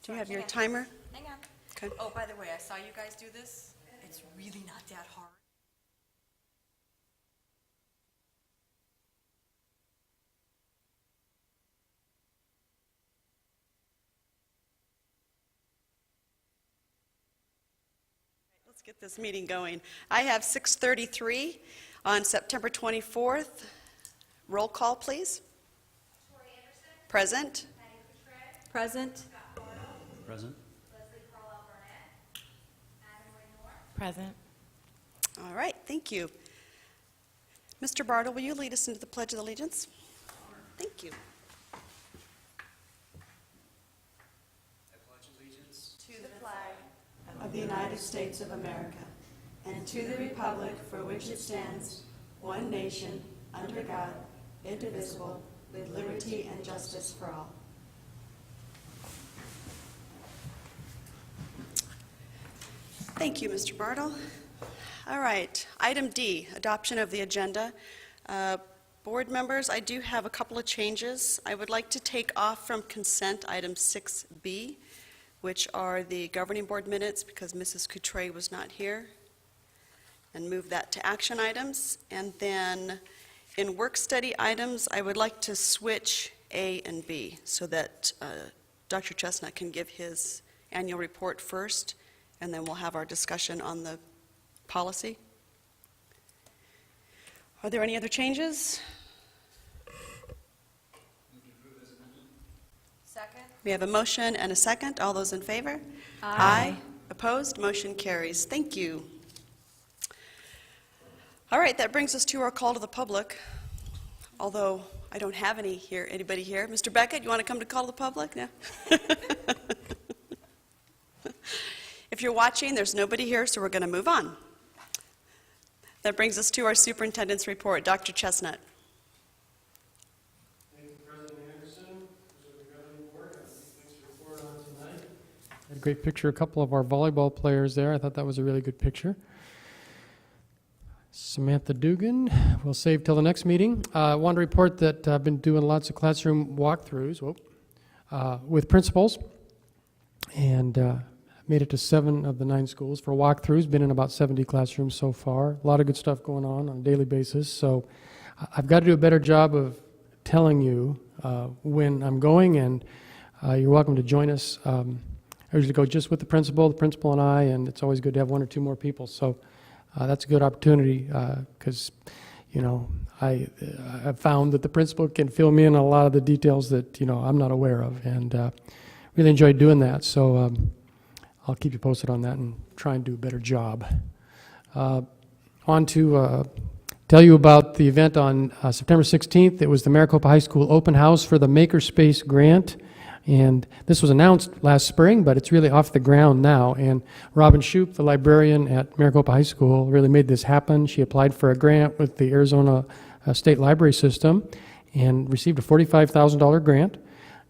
Do you have your timer? Hang on. Okay. Oh, by the way, I saw you guys do this. It's really not that hard. Let's get this meeting going. I have 6:33 on September 24th. Roll call, please. Present. Present. Present. Present. All right, thank you. Mr. Bartle, will you lead us into the Pledge of Allegiance? Thank you. I pledge allegiance To the flag of the United States of America and to the republic for which it stands, one nation, under God, indivisible, with liberty and justice for all. Thank you, Mr. Bartle. All right, item D, adoption of the agenda. Board members, I do have a couple of changes. I would like to take off from consent item 6B, which are the governing board minutes because Mrs. Coutre was not here, and move that to action items. And then in work study items, I would like to switch A and B so that Dr. Chestnut can give his annual report first, and then we'll have our discussion on the policy. Are there any other changes? Second. We have a motion and a second. All those in favor? Aye. Opposed? Motion carries. Thank you. All right, that brings us to our call to the public, although I don't have anybody here. Mr. Beckett, you want to come to call to the public? No? If you're watching, there's nobody here, so we're going to move on. That brings us to our superintendent's report. Dr. Chestnut. Thank you, President Anderson. This is the governing board. Thanks for reporting on tonight. Had a great picture, a couple of our volleyball players there. I thought that was a really good picture. Samantha Dugan, we'll save till the next meeting. I want to report that I've been doing lots of classroom walkthroughs with principals, and made it to 7 of the 9 schools for walkthroughs. Been in about 70 classrooms so far. A lot of good stuff going on a daily basis. So I've got to do a better job of telling you when I'm going, and you're welcome to join us. I usually go just with the principal and I, and it's always good to have 1 or 2 more people. So that's a good opportunity because, I've found that the principal can fill me in on a lot of the details that, I'm not aware of, and really enjoyed doing that. So I'll keep you posted on that and try and do a better job. On to tell you about the event on September 16th. It was the Maricopa High School open house for the Makerspace grant. And this was announced last spring, but it's really off the ground now. And Robin Shoup, the librarian at Maricopa High School, really made this happen. She applied for a grant with the Arizona State Library System and received a $45,000 grant.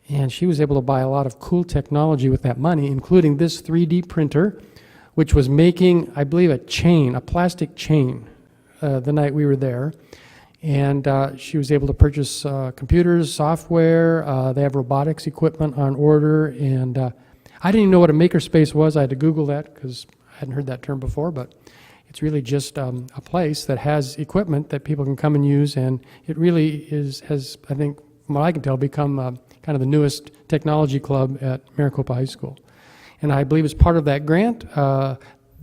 And she was able to buy a lot of cool technology with that money, including this 3D printer, which was making, I believe, a plastic chain the night we were there. And she was able to purchase computers, software. They have robotics equipment on order. And I didn't even know what a makerspace was. I had to Google that because I hadn't heard that term before. But it's really just a place that has equipment that people can come and use. And it really has, I think, from what I can tell, become kind of the newest technology club at Maricopa High School. And I believe as part of that grant,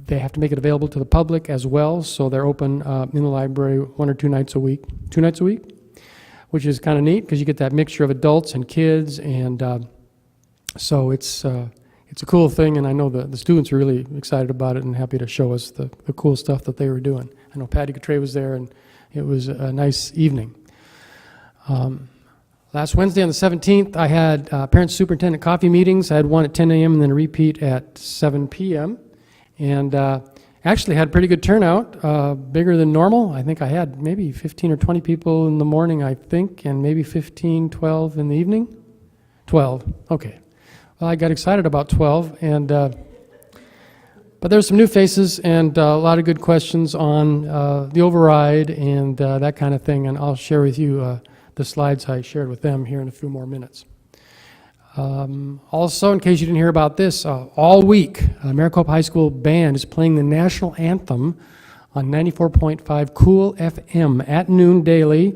they have to make it available to the public as well, so they're open in the library 1 or 2 nights a week. 2 nights a week, which is kind of neat because you get that mixture of adults and kids, and so it's a cool thing, and I know the students are really excited about it and happy to show us the cool stuff that they were doing. I know Patty Coutre was there, and it was a nice evening. Last Wednesday on the 17th, I had parent-superintendent coffee meetings. I had one at 10 a.m. and then a repeat at 7 p.m. And actually had a pretty good turnout, bigger than normal. I think I had maybe 15 or 20 people in the morning, I think, and maybe 15, 12 in the evening. 12, okay. Well, I got excited about 12, and but there's some new faces and a lot of good questions on the override and that kind of thing, and I'll share with you the slides I shared with them here in a few more minutes. Also, in case you didn't hear about this, all week, Maricopa High School Band is playing the national anthem on 94.5 Cool FM at noon daily,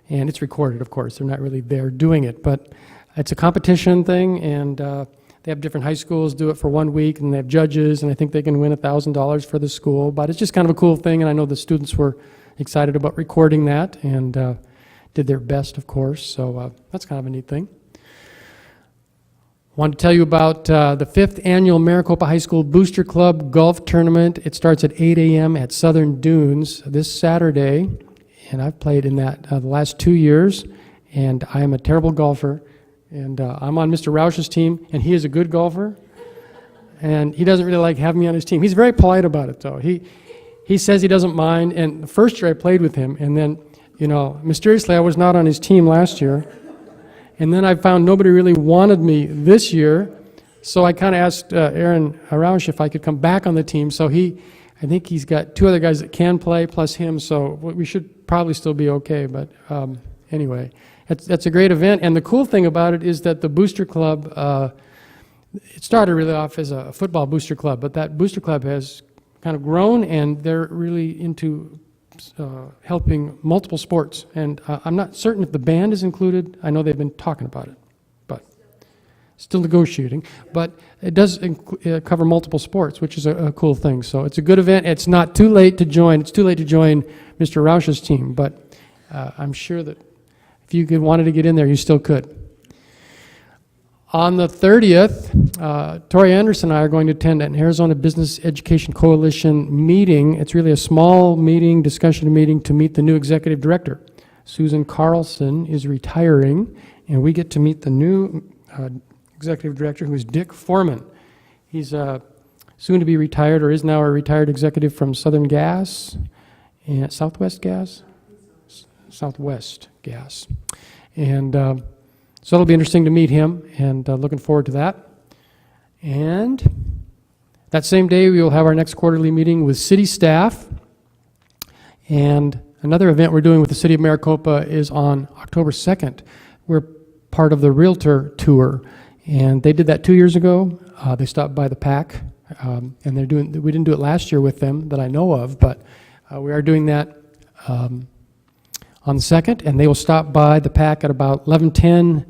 and it's recorded, of course. They're not really there doing it, but it's a competition thing, and they have different high schools do it for 1 week, and they have judges, and I think they can win $1,000 for the school, but it's just kind of a cool thing, and I know the students were excited about recording that, and did their best, of course, so that's kind of a neat thing. I wanted to tell you about the 5th Annual Maricopa High School Booster Club Golf Tournament. It starts at 8 a.m. at Southern Dunes this Saturday, and I've played in that the last 2 years, and I am a terrible golfer, and I'm on Mr. Roush's team, and he is a good golfer, and he doesn't really like having me on his team. He's very polite about it, though. He says he doesn't mind, and the first year I played with him, and then, you know, mysteriously I was not on his team last year. And then I found nobody really wanted me this year, so I kind of asked Aaron Roush if I could come back on the team. So I think he's got 2 other guys that can play plus him, so we should probably still be okay. But anyway, that's a great event. And the cool thing about it is that the Booster Club, it started really off as a football booster club, but that Booster Club has kind of grown, and they're really into helping multiple sports, and I'm not certain if the band is included. I know they've been talking about it, but still negotiating. But it does cover multiple sports, which is a cool thing. So it's a good event. It's not too late to join. It's too late to join Mr. Roush's team, but I'm sure that if you wanted to get in there, you still could. On the 30th, Tori Anderson and I are going to attend an Arizona Business Education Coalition meeting. It's really a small meeting, discussion meeting, to meet the new executive director. Susan Carlson is retiring, and we get to meet the new executive director, who is Dick Foreman. He's soon to be retired, or is now a retired executive from Southern Gas and Southwest Gas? Southwest Gas. And so it'll be interesting to meet him, and looking forward to that. And that same day, we will have our next quarterly meeting with city staff. And another event we're doing with the city of Maricopa is on October 2nd. We're part of the Realtor Tour, and they did that 2 years ago. They stopped by the PAC, and we didn't do it last year with them that I know of, but we are doing that on the 2nd, and they will stop by the PAC at about 11:10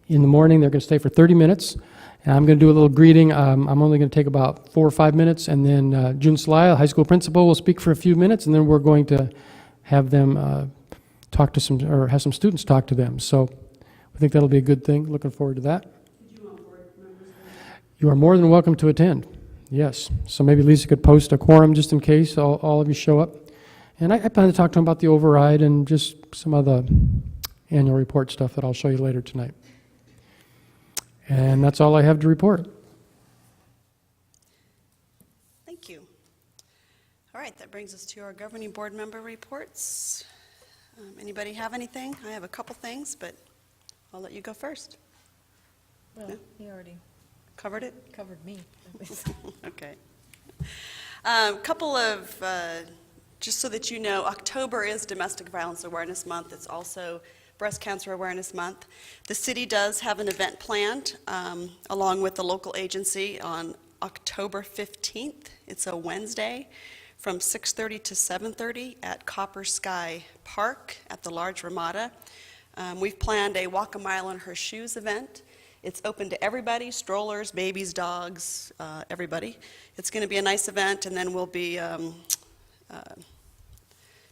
in the morning. They're going to stay for 30 minutes, and I'm going to do a little greeting. I'm only going to take about 4 or 5 minutes, and then June Sly, high school principal, will speak for a few minutes, and then we're going to have them talk to have some students talk to them. So I think that'll be a good thing. Looking forward to that. Did you want board members? You are more than welcome to attend. Yes. So maybe Lisa could post a quorum just in case all of you show up. And I plan to talk to them about the override and just some of the annual report stuff that I'll show you later tonight. And that's all I have to report. Thank you. All right, that brings us to our governing board member reports. Anybody have anything? I have a couple things, but I'll let you go first. Well, No? he already Covered it? covered me. Okay. Couple of, just so that you know, October is Domestic Violence Awareness Month. It's also Breast Cancer Awareness Month. The city does have an event planned along with the local agency on October 15th. It's a Wednesday from 6:30 to 7:30 at Copper Sky Park at the Large Ramada. We've planned a Walk a Mile in Her Shoes event. It's open to everybody, strollers, babies, dogs, everybody. It's going to be a nice event, and then we'll be,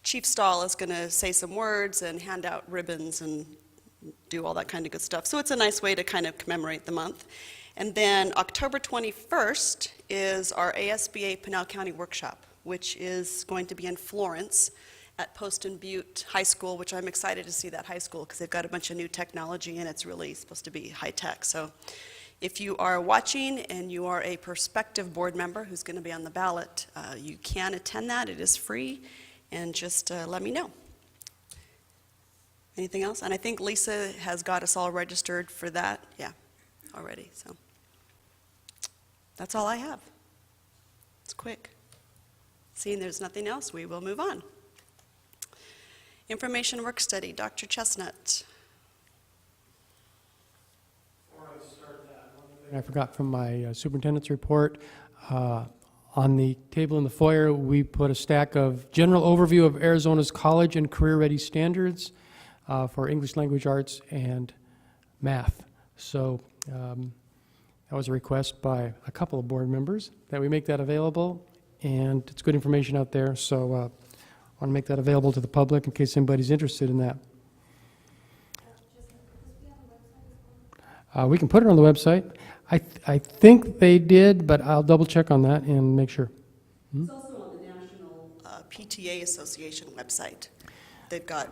Chief Stahl is going to say some words and hand out ribbons and do all that kind of good stuff. So it's a nice way to kind of commemorate the month. And then October 21st is our ASBA Pinal County Workshop, which is going to be in Florence at Post and Butte High School, which I'm excited to see that high school because they've got a bunch of new technology and it's really supposed to be high tech. So if you are watching and you are a prospective board member who's going to be on the ballot, you can attend that. It is free, and just let me know. Anything else? And I think Lisa has got us all registered for that. Yeah, already. So that's all I have. It's quick. Seeing there's nothing else, we will move on. Information work study, Dr. Chestnut. Before I start I forgot from my superintendent's report, on the table in the foyer, we put a stack of general overview of Arizona's college and career-ready standards for English language arts and math. So that was a request by a couple of board members that we make that available, and it's good information out there, so I want to make that available to the public in case anybody's interested in that. We can put it on the website. I think they did, but I'll double check on that and make sure. It's also on the National PTA Association website. They've got,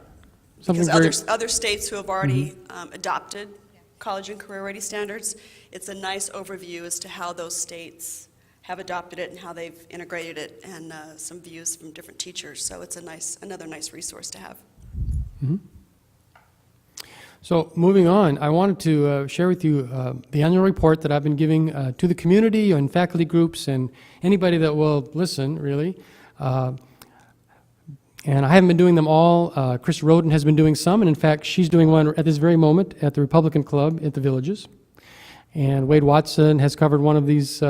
Something because very- other states who have already adopted college and career-ready standards, it's a nice overview as to how those states have adopted it and how they've integrated it, and some views from different teachers. So it's another nice resource to have. Mm-hmm. So moving on, I wanted to share with you the annual report that I've been giving to the community and faculty groups and anybody that will listen, really. And I haven't been doing them all. Chris Roden has been doing some, and in fact, she's doing one at this very moment at the Republican Club at the Villages. And Wade Watson has covered one of these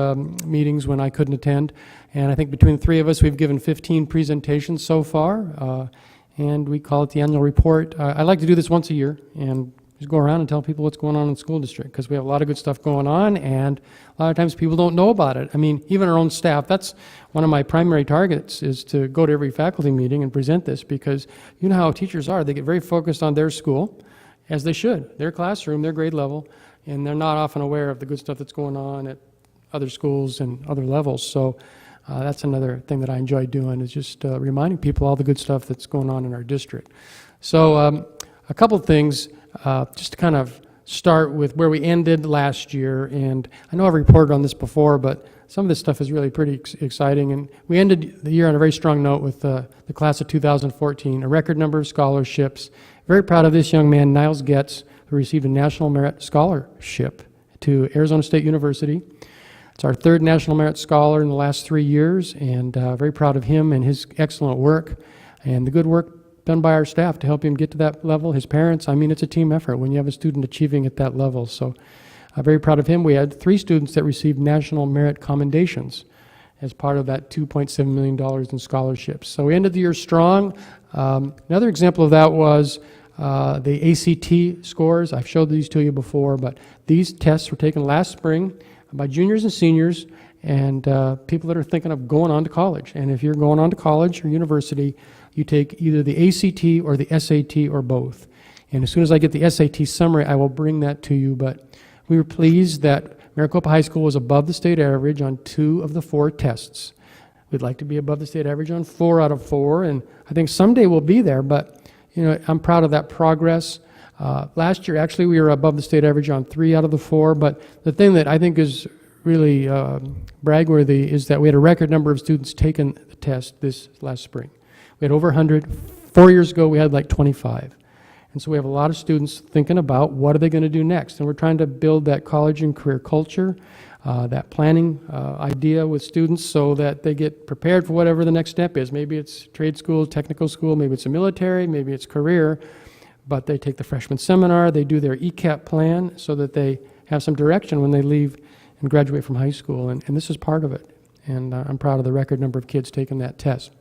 meetings when I couldn't attend. And I think between the three of us, we've given 15 presentations so far. And we call it the annual report. I like to do this once a year and just go around and tell people what's going on in the school district, because we have a lot of good stuff going on, and a lot of times people don't know about it. I mean, even our own staff, that's one of my primary targets, is to go to every faculty meeting and present this, because you know how teachers are. They get very focused on their school, as they should, their classroom, their grade level, and they're not often aware of the good stuff that's going on at other schools and other levels. So that's another thing that I enjoy doing, is just reminding people all the good stuff that's going on in our district. So a couple things, just to kind of start with where we ended last year. And I know I've reported on this before, but some of this stuff is really pretty exciting. And we ended the year on a very strong note with the class of 2014, a record number of scholarships. Very proud of this young man, Niles Getz, who received a National Merit Scholarship to Arizona State University. It's our third National Merit Scholar in the last 3 years, and very proud of him and his excellent work and the good work done by our staff to help him get to that level. His parents, I mean, it's a team effort when you have a student achieving at that level. So very proud of him. We had 3 students that received National Merit Commendations as part of that $2.7 million in scholarships. So we ended the year strong. Another example of that was the ACT scores. I've showed these to you before, but these tests were taken last spring by juniors and seniors, and people that are thinking of going on to college. And if you're going on to college or university, you take either the ACT or the SAT or both. And as soon as I get the SAT summary, I will bring that to you. But we were pleased that Maricopa High School was above the state average on 2 of the 4 tests. We'd like to be above the state average on 4 out of 4, and I think someday we'll be there, but you know, I'm proud of that progress. Last year, actually, we were above the state average on 3 out of the 4, but the thing that I think is really bragworthy is that we had a record number of students taking the test this last spring. We had over 100. 4 years ago, we had like 25. And so we have a lot of students thinking about what are they going to do next. And we're trying to build that college and career culture, that planning idea with students so that they get prepared for whatever the next step is. Maybe it's trade school, technical school, maybe it's a military, maybe it's career. But they take the freshman seminar, they do their ECAP plan so that they have some direction when they leave and graduate from high school. And this is part of it. And I'm proud of the record number of kids taking that test.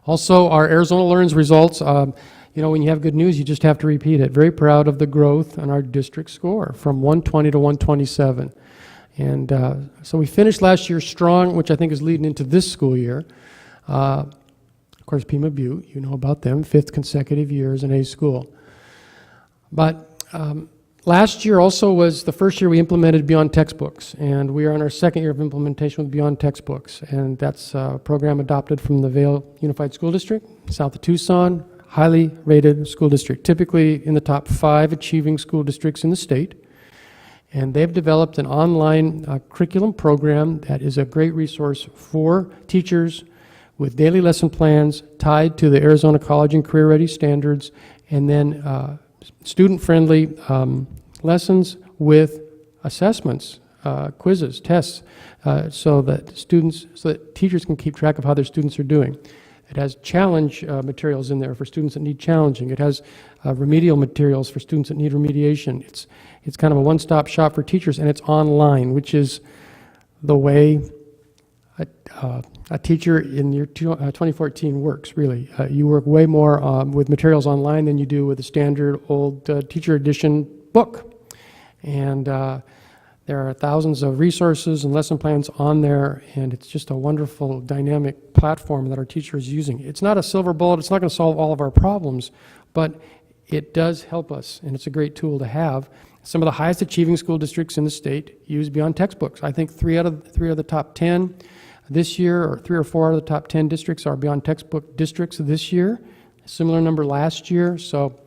Also, our Arizona Learns results, you know, when you have good news, you just have to repeat it. Very proud of the growth in our district score from 120 to 127. And so we finished last year strong, which I think is leading into this school year. Of course, Pima Butte, you know about them, 5th consecutive year as an A school. But last year also was the first year we implemented Beyond Textbooks, and we are in our 2nd year of implementation with Beyond Textbooks, and that's a program adopted from the Vail Unified School District, south of Tucson, highly rated school district, typically in the top 5 achieving school districts in the state. And they've developed an online curriculum program that is a great resource for teachers with daily lesson plans tied to the Arizona College and Career Ready standards, and then student-friendly lessons with assessments, quizzes, tests, so that teachers can keep track of how their students are doing. It has challenge materials in there for students that need challenging. It has remedial materials for students that need remediation. It's kind of a one-stop shop for teachers, and it's online, which is the way a teacher in year 2014 works, really. You work way more with materials online than you do with a standard old teacher edition book. And there are thousands of resources and lesson plans on there, and it's just a wonderful dynamic platform that our teacher is using. It's not a silver bullet, it's not going to solve all of our problems, but it does help us, and it's a great tool to have. Some of the highest achieving school districts in the state use Beyond Textbooks. I think three out of the top 10 this year, or 3 or 4 out of the top 10 districts are Beyond Textbook districts this year. A similar number last year. So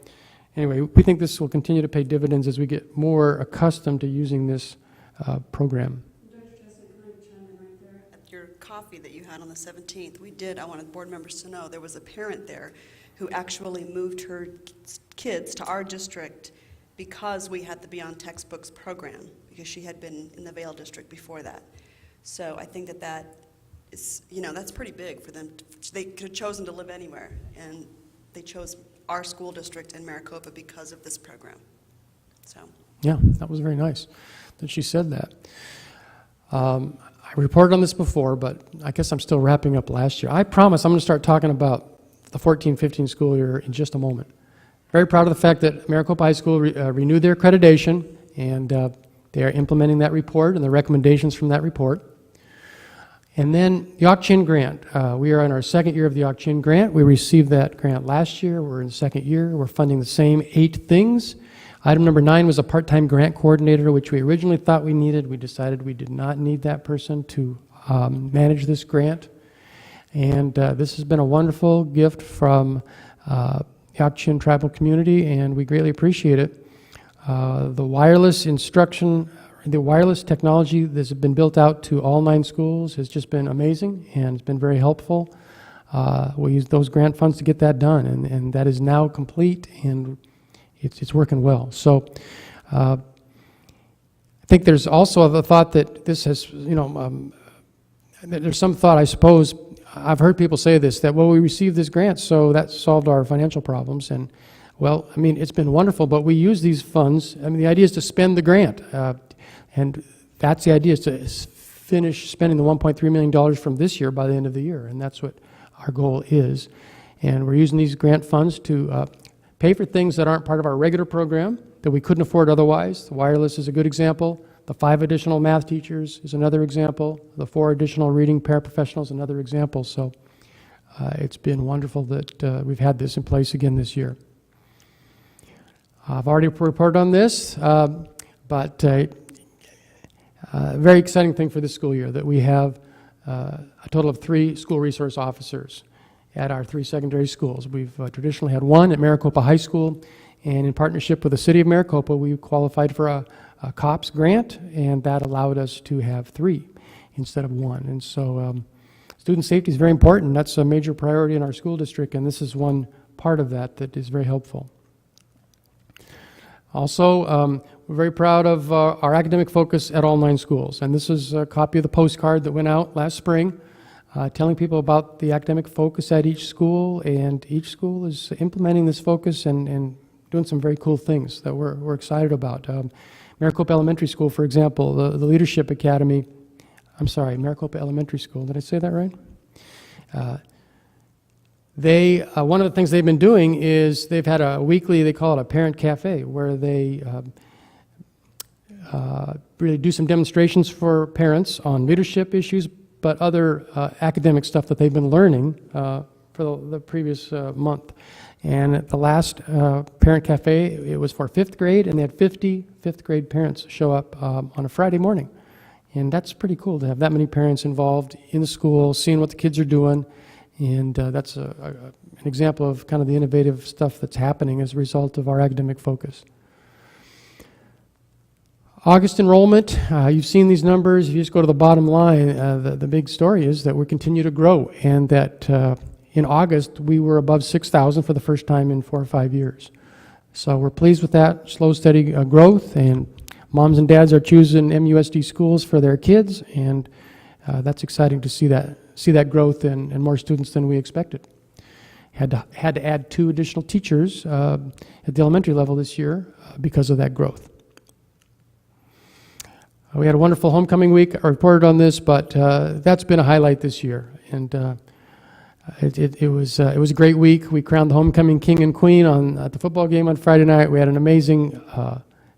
anyway, we think this will continue to pay dividends as we get more accustomed to using this program. Dr. Chesson, can I chime in right there? At your coffee that you had on the 17th, I wanted the board members to know, there was a parent there who actually moved her kids to our district because we had the Beyond Textbooks program, because she had been in the Vail district before that. So I think that is, that's pretty big for them. They could have chosen to live anywhere, and they chose our school district in Maricopa because of this program. So. Yeah, that was very nice that she said that. I reported on this before, but I guess I'm still wrapping up last year. I promise I'm going to start talking about the 14-15 school year in just a moment. Very proud of the fact that Maricopa High School renewed their accreditation, and they are implementing that report and the recommendations from that report. And then the Auck-Chin grant. We are in our second year of the Auck-Chin grant. We received that grant last year. We're in the second year. We're funding the same 8 things. Item number 9 was a part-time grant coordinator, which we originally thought we needed. We decided we did not need that person to manage this grant. And this has been a wonderful gift from the Auck-Chin tribal community, and we greatly appreciate it. The wireless instruction, the wireless technology that's been built out to all 9 schools has just been amazing, and it's been very helpful. We used those grant funds to get that done, and that is now complete, and it's working well. So I think there's also the thought that this has, there's some thought, I suppose, I've heard people say this, that, well, we received this grant, so that solved our financial problems. And, well, I mean, it's been wonderful, but we use these funds. I mean, the idea is to spend the grant. And that's the idea, is to finish spending the $1.3 million from this year by the end of the year. And that's what our goal is. And we're using these grant funds to pay for things that aren't part of our regular program that we couldn't afford otherwise. The wireless is a good example. The 5 additional math teachers is another example. The 4 additional reading paraprofessionals, another example. So it's been wonderful that we've had this in place again this year. I've already reported on this, but a very exciting thing for this school year, that we have a total of 3 school resource officers at our 3 secondary schools. We've traditionally had 1 at Maricopa High School, and in partnership with the City of Maricopa, we qualified for a COPS grant, and that allowed us to have 3 instead of 1. And so student safety is very important. That's a major priority in our school district, and this is one part of that that is very helpful. Also, we're very proud of our academic focus at all 9 schools, and this is a copy of the postcard that went out last spring telling people about the academic focus at each school, and each school is implementing this focus and doing some very cool things that we're excited about. Maricopa Elementary School, for example, the Leadership Academy, Maricopa Elementary School, did I say that right? One of the things they've been doing is they've had a weekly, they call it a parent cafe, where they really do some demonstrations for parents on leadership issues, but other academic stuff that they've been learning for the previous month. And at the last Parent Cafe, it was for 5th grade, and they had 50 5th grade parents show up on a Friday morning. And that's pretty cool to have that many parents involved in the school, seeing what the kids are doing. And that's an example of kind of the innovative stuff that's happening as a result of our academic focus. August enrollment, you've seen these numbers. If you just go to the bottom line, the big story is that we continue to grow, and that in August we were above 6,000 for the first time in 4 or 5 years. So we're pleased with that slow, steady growth, and moms and dads are choosing MUSD schools for their kids, and that's exciting to see that see that growth in more students than we expected. Had to add 2 additional teachers at the elementary level this year because of that growth. We had a wonderful homecoming week. I reported on this, but that's been a highlight this year, and it was a great week. We crowned the homecoming king and queen at the football game on Friday night. We had an amazing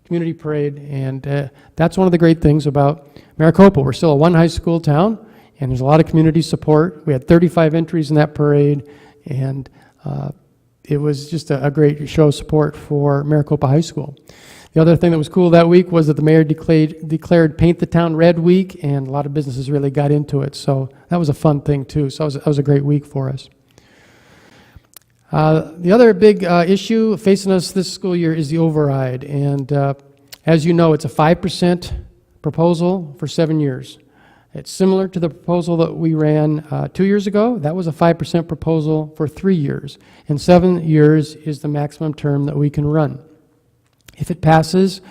community parade, and that's one of the great things about Maricopa. We're still a one high school town, and there's a lot of community support. We had 35 entries in that parade, and it was just a great show of support for Maricopa High School. The other thing that was cool that week was that the mayor declared Paint the Town Red Week, and a lot of businesses really got into it. So that was a fun thing, too. So that was a great week for us. The other big issue facing us this school year is the override. And as you know, it's a 5% proposal for 7 years. It's similar to the proposal that we ran 2 years ago. That was a 5% proposal for 3 years. And 7 years is the maximum term that we can run. If it passes,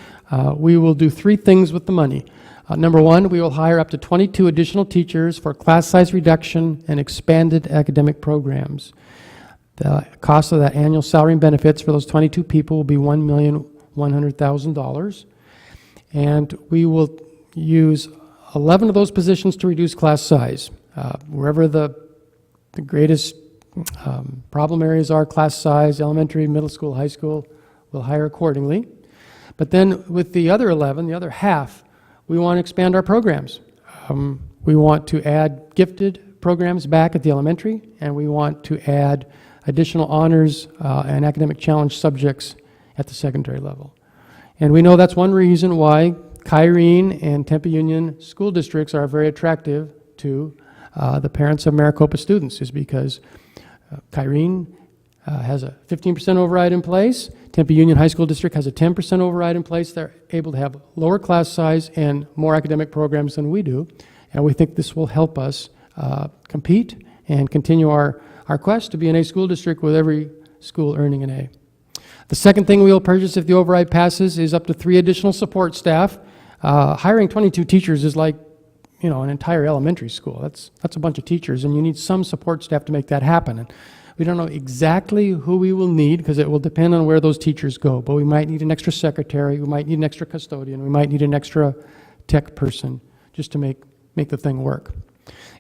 we will do 3 things with the money. Number 1, we will hire up to 22 additional teachers for class size reduction and expanded academic programs. The cost of that annual salary and benefits for those 22 people will be $1,100,000. And we will use 11 of those positions to reduce class size. Wherever the greatest problem areas are, class size, elementary, middle school, high school, we'll hire accordingly. But then with the other 11, the other half, we want to expand our programs. We want to add gifted programs back at the elementary, and we want to add additional honors and academic challenge subjects at the secondary level. And we know that's one reason why Kyrene and Tempe Union school districts are very attractive to the parents of Maricopa students, is because Kyrene has a 15% override in place. Tempe Union High School District has a 10% override in place. They're able to have lower class size and more academic programs than we do. And we think this will help us compete and continue our quest to be an A school district with every school earning an A. The second thing we will purchase if the override passes is up to 3 additional support staff. Hiring 22 teachers is like, an entire elementary school. That's a bunch of teachers, and you need some support staff to make that happen. And we don't know exactly who we will need because it will depend on where those teachers go, but we might need an extra secretary, we might need an extra custodian, we might need an extra tech person just to make the thing work.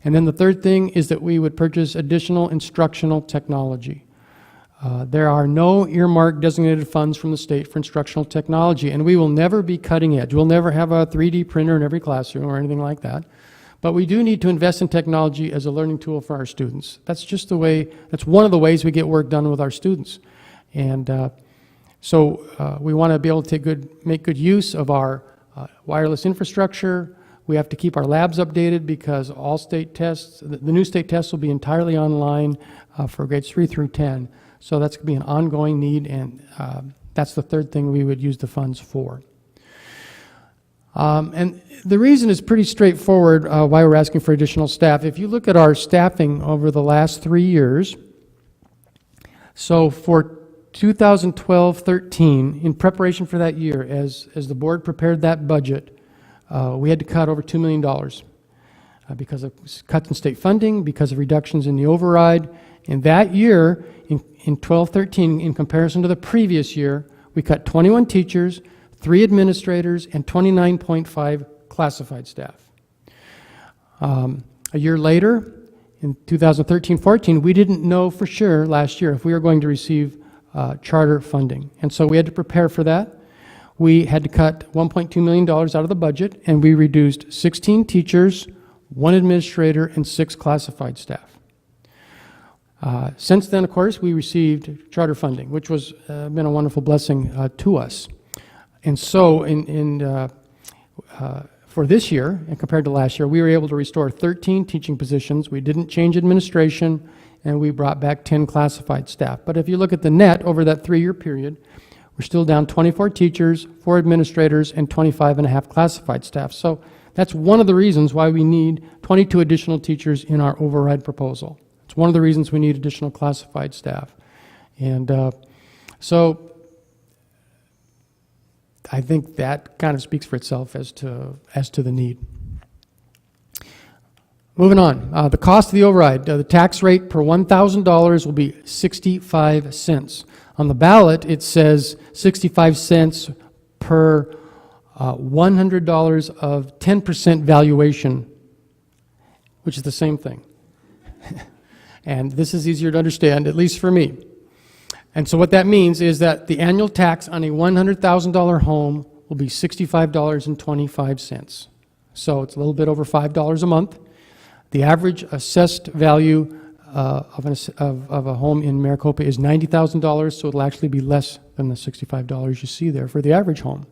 And then the third thing is that we would purchase additional instructional technology. There are no earmarked designated funds from the state for instructional technology, and we will never be cutting edge. We'll never have a 3D printer in every classroom or anything like that. But we do need to invest in technology as a learning tool for our students. That's just the way, that's one of the ways we get work done with our students. And so we want to be able to make good use of our wireless infrastructure. We have to keep our labs updated because all state tests, the new state tests will be entirely online for grades 3 through 10. So that's going to be an ongoing need, and that's the third thing we would use the funds for. And the reason is pretty straightforward why we're asking for additional staff. If you look at our staffing over the last 3 years, so for 2012-13, in preparation for that year, as the board prepared that budget, we had to cut over $2 million because of cuts in state funding, because of reductions in the override. And that year, in 12-13, in comparison to the previous year, we cut 21 teachers, 3 administrators, and 29.5 classified staff. A year later, in 2013-14, we didn't know for sure last year if we were going to receive charter funding. And so we had to prepare for that. We had to cut $1.2 million out of the budget, and we reduced 16 teachers, 1 administrator, and 6 classified staff. Since then, of course, we received charter funding, which was been a wonderful blessing to us. And so for this year, and compared to last year, we were able to restore 13 teaching positions. We didn't change administration, and we brought back 10 classified staff. But if you look at the net over that 3-year period, we're still down 24 teachers, 4 administrators, and 25 and a half classified staff. So that's one of the reasons why we need 22 additional teachers in our override proposal. It's one of the reasons we need additional classified staff. And so I think that kind of speaks for itself as to the need. Moving on, the cost of the override, the tax rate per $1,000 will be 65 cents. On the ballot, it says 65 cents per $100 of 10% valuation, which is the same thing. And this is easier to understand, at least for me. And so what that means is that the annual tax on a $100,000 home will be $65.25. So it's a little bit over $5 a month. The average assessed value of a home in Maricopa is $90,000, so it'll actually be less than the $65 you see there for the average home.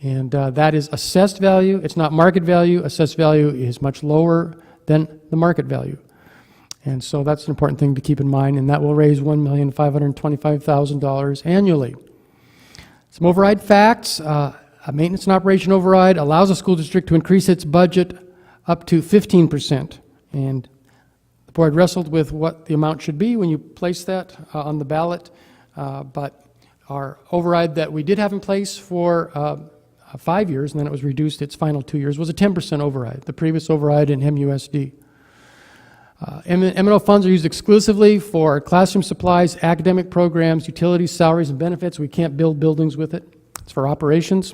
And that is assessed value. It's not market value. Assessed value is much lower than the market value. And so that's an important thing to keep in mind, and that will raise $1,525,000 annually. Some override facts. A maintenance and operation override allows a school district to increase its budget up to 15%. And the board wrestled with what the amount should be when you place that on the ballot. But our override that we did have in place for 5 years, and then it was reduced its final 2 years, was a 10% override, the previous override in MUSD. M&O funds are used exclusively for classroom supplies, academic programs, utilities, salaries, and benefits. We can't build buildings with it. It's for operations.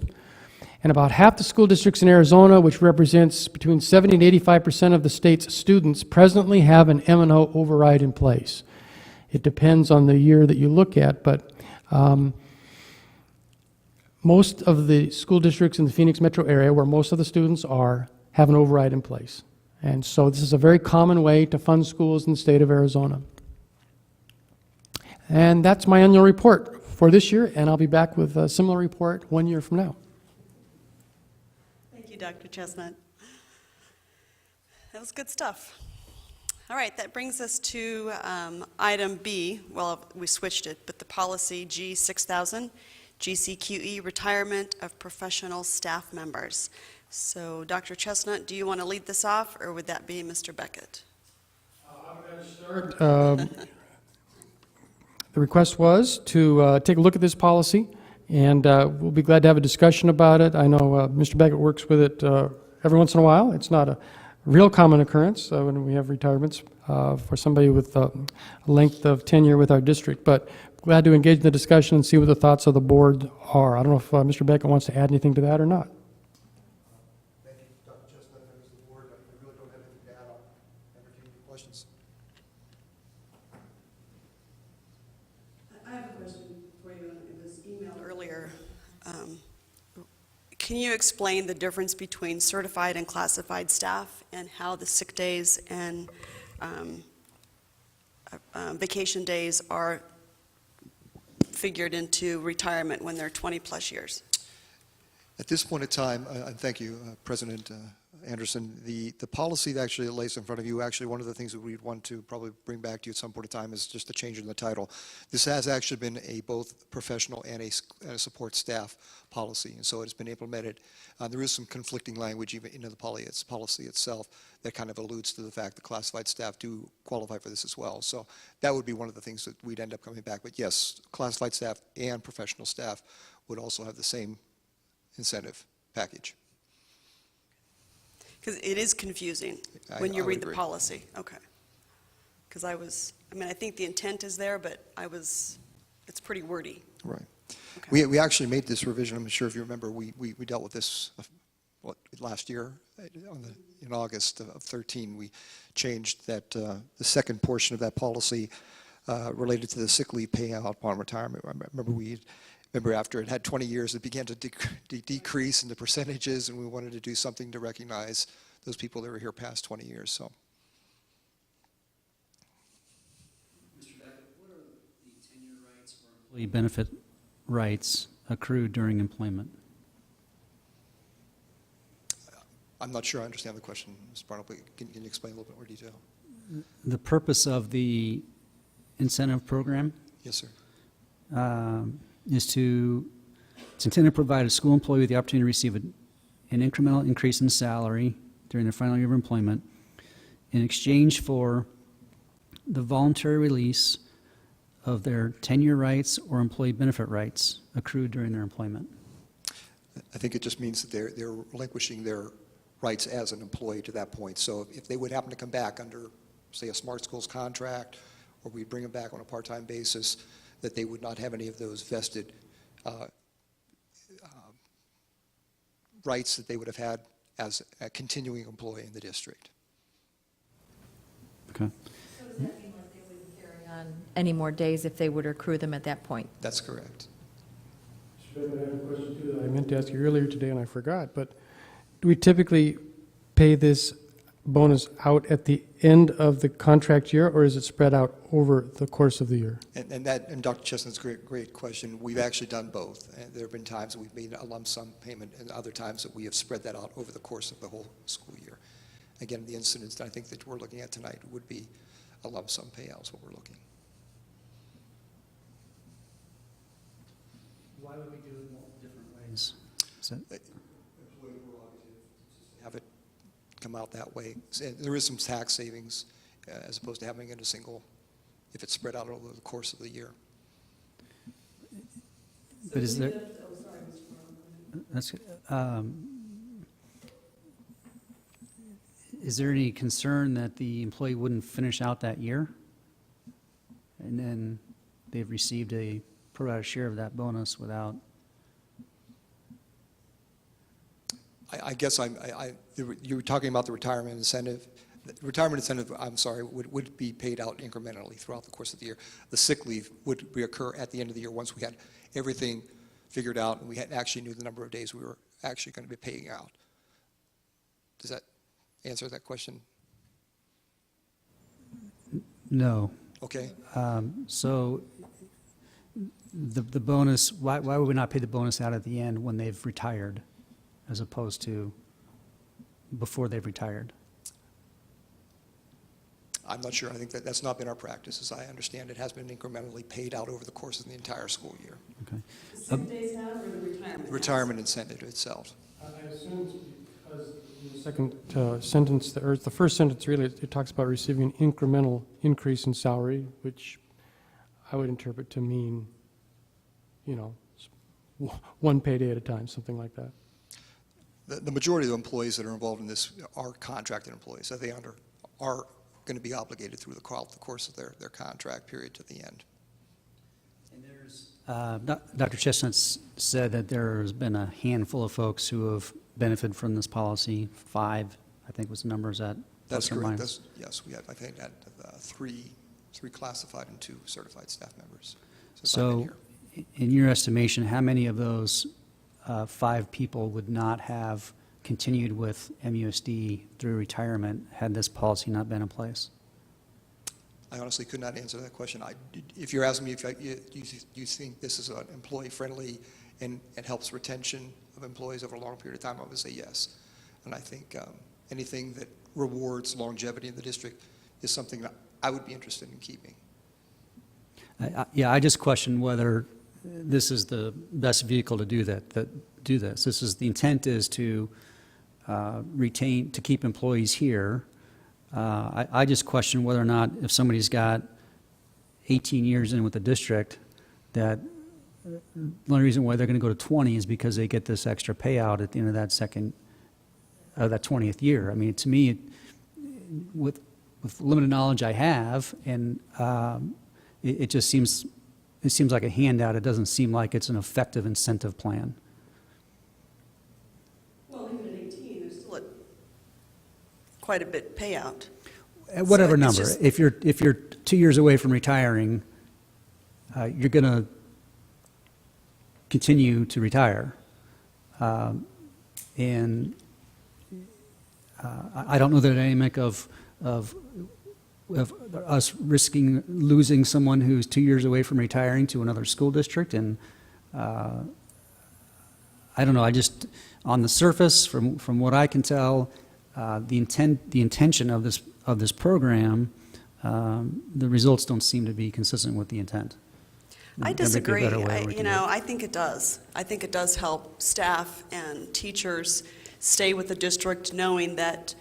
And about half the school districts in Arizona, which represents between 70 and 85% of the state's students, presently have an M&O override in place. It depends on the year that you look at, but most of the school districts in the Phoenix metro area, where most of the students are, have an override in place. And so this is a very common way to fund schools in the state of Arizona. And that's my annual report for this year, and I'll be back with a similar report 1 year from now. Thank you, Dr. Chestnut. That was good stuff. All right, that brings us to item B. Well, we switched it, but the policy G6000, GCQE, retirement of professional staff members. So, Dr. Chestnut, do you want to lead this off, or would that be Mr. Beckett? I'm going to start. The request was to take a look at this policy, and we'll be glad to have a discussion about it. I know Mr. Beckett works with it every once in a while. It's not a real common occurrence when we have retirements for somebody with a length of tenure with our district, but glad to engage in the discussion and see what the thoughts of the board are. I don't know if Mr. Beckett wants to add anything to that or not. Thank you, Dr. Chestnut, members of the board. I really don't have anything to add. I'll entertain any questions. I have a question for you, and it was emailed Earlier, can you explain the difference between certified and classified staff and how the sick days and vacation days are figured into retirement when they're 20-plus years? At this point in time, and thank you, President Anderson, the policy that actually lays in front of you, actually one of the things that we'd want to probably bring back to you at some point in time is just a change in the title. This has actually been a both professional and a support staff policy, and so it's been implemented. There is some conflicting language even in the policy itself that kind of alludes to the fact that classified staff do qualify for this as well. So that would be one of the things that we'd end up coming back. But yes, classified staff and professional staff would also have the same incentive package. Because it is confusing when you read the policy. Okay. Because I think the intent is there, but it's pretty wordy. Right. Okay. We actually made this revision. I'm not sure if you remember. We dealt with this last year in August of 13. We changed that the second portion of that policy related to the sick leave payout upon retirement. Remember after it had 20 years, it began to decrease in the percentages, and we wanted to do something to recognize those people that were here past 20 years. So, Mr. Beckett, what are the tenure rights or employee benefit rights accrued during employment? I'm not sure I understand the question, Mr. Barnett, but can you explain a little bit more detail? The purpose of the incentive program Yes, sir. it's intended to provide a school employee with the opportunity to receive an incremental increase in salary during their final year of employment in exchange for the voluntary release of their tenure rights or employee benefit rights accrued during their employment. I think it just means that they're relinquishing their rights as an employee to that point. So if they would happen to come back under, say, a Smart Schools contract, or we bring them back on a part-time basis, that they would not have any of those vested rights that they would have had as a continuing employee in the district. Okay. So does that mean like they wouldn't carry on any more days if they would accrue them at that point? That's correct. I have a question too that I meant to ask you earlier today and I forgot, but do we typically pay this bonus out at the end of the contract year, or is it spread out over the course of the year? And Dr. Chestnut's great question. We've actually done both. And there have been times that we've made a lump sum payment, and other times that we have spread that out over the course of the whole school year. Again, the incidents that I think that we're looking at tonight would be a lump sum payout is what we're looking. Why would we do it in different ways? Is that- Have it come out that way. There is some tax savings as opposed to having it in a single, if it's spread out over the course of the year. But is there, Oh, sorry, Mr. Bartle. that's, is there any concern that the employee wouldn't finish out that year? And then they've received a pro rata share of that bonus without, I guess you were talking about the retirement incentive. The retirement incentive, I'm sorry, would be paid out incrementally throughout the course of the year. The sick leave would reoccur at the end of the year once we had everything figured out and we had actually knew the number of days we were actually going to be paying out. Does that answer that question? no. Okay. So the bonus, why would we not pay the bonus out at the end when they've retired as opposed to before they've retired? I'm not sure. I think that's not been our practice. As I understand it, has been incrementally paid out over the course of the entire school year. Okay. The sick days have or the retirement? The retirement incentive itself. I assume it's because the second sentence, or the first sentence really, it talks about receiving an incremental increase in salary, which I would interpret to mean, you know, one payday at a time, something like that. The majority of the employees that are involved in this are contracted employees, so they are going to be obligated through the course of their contract period to the end. And Dr. Chestnut said that there's been a handful of folks who have benefited from this policy. 5, I think, was the number. Is that That's plus or correct. minus? Yes, we have, I think, had three classified and 2 certified staff members. Since I've So, been here. in your estimation, how many of those 5 people would not have continued with MUSD through retirement had this policy not been in place? I honestly could not answer that question. If you're asking me if you think this is an employee-friendly and helps retention of employees over a long period of time, I would say yes. And I think anything that rewards longevity in the district is something that I would be interested in keeping. Yeah, I just question whether this is the best vehicle to do do this. The intent is to retain, to keep employees here. I just question whether or not if somebody's got 18 years in with the district, that the only reason why they're going to go to 20 is because they get this extra payout at the end of that that 20th year. I mean, to me, with limited knowledge I have, and it just seems like a handout. It doesn't seem like it's an effective incentive plan. Well, even at 18, there's still Quite a bit payout. At whatever So it's number. just- If you're 2 years away from retiring, you're going to continue to retire. And I don't know the dynamic of us risking losing someone who's 2 years away from retiring to another school district. And I don't know, I just, on the surface, from what I can tell, the intention of this program, the results don't seem to be consistent with the intent. I There may be a disagree. better way we can do it. I think it does. I think it does help staff and teachers stay with the district knowing that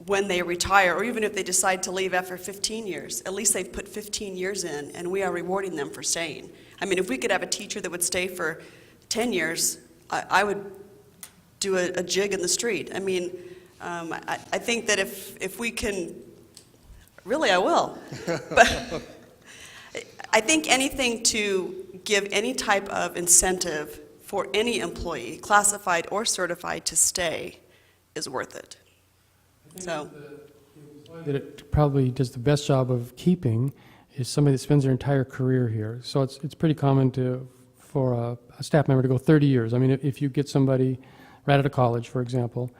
when they retire, or even if they decide to leave after 15 years, at least they've put 15 years in, and we are rewarding them for staying. I mean, if we could have a teacher that would stay for 10 years, I would do a jig in the street. I mean, I think that if we can, really, I will. But I think anything to give any type of incentive for any employee, classified or certified, to stay is worth it. So, That it probably does the best job of keeping is somebody that spends their entire career here. So it's pretty common for a staff member to go 30 years. I mean, if you get somebody right out of college, for example,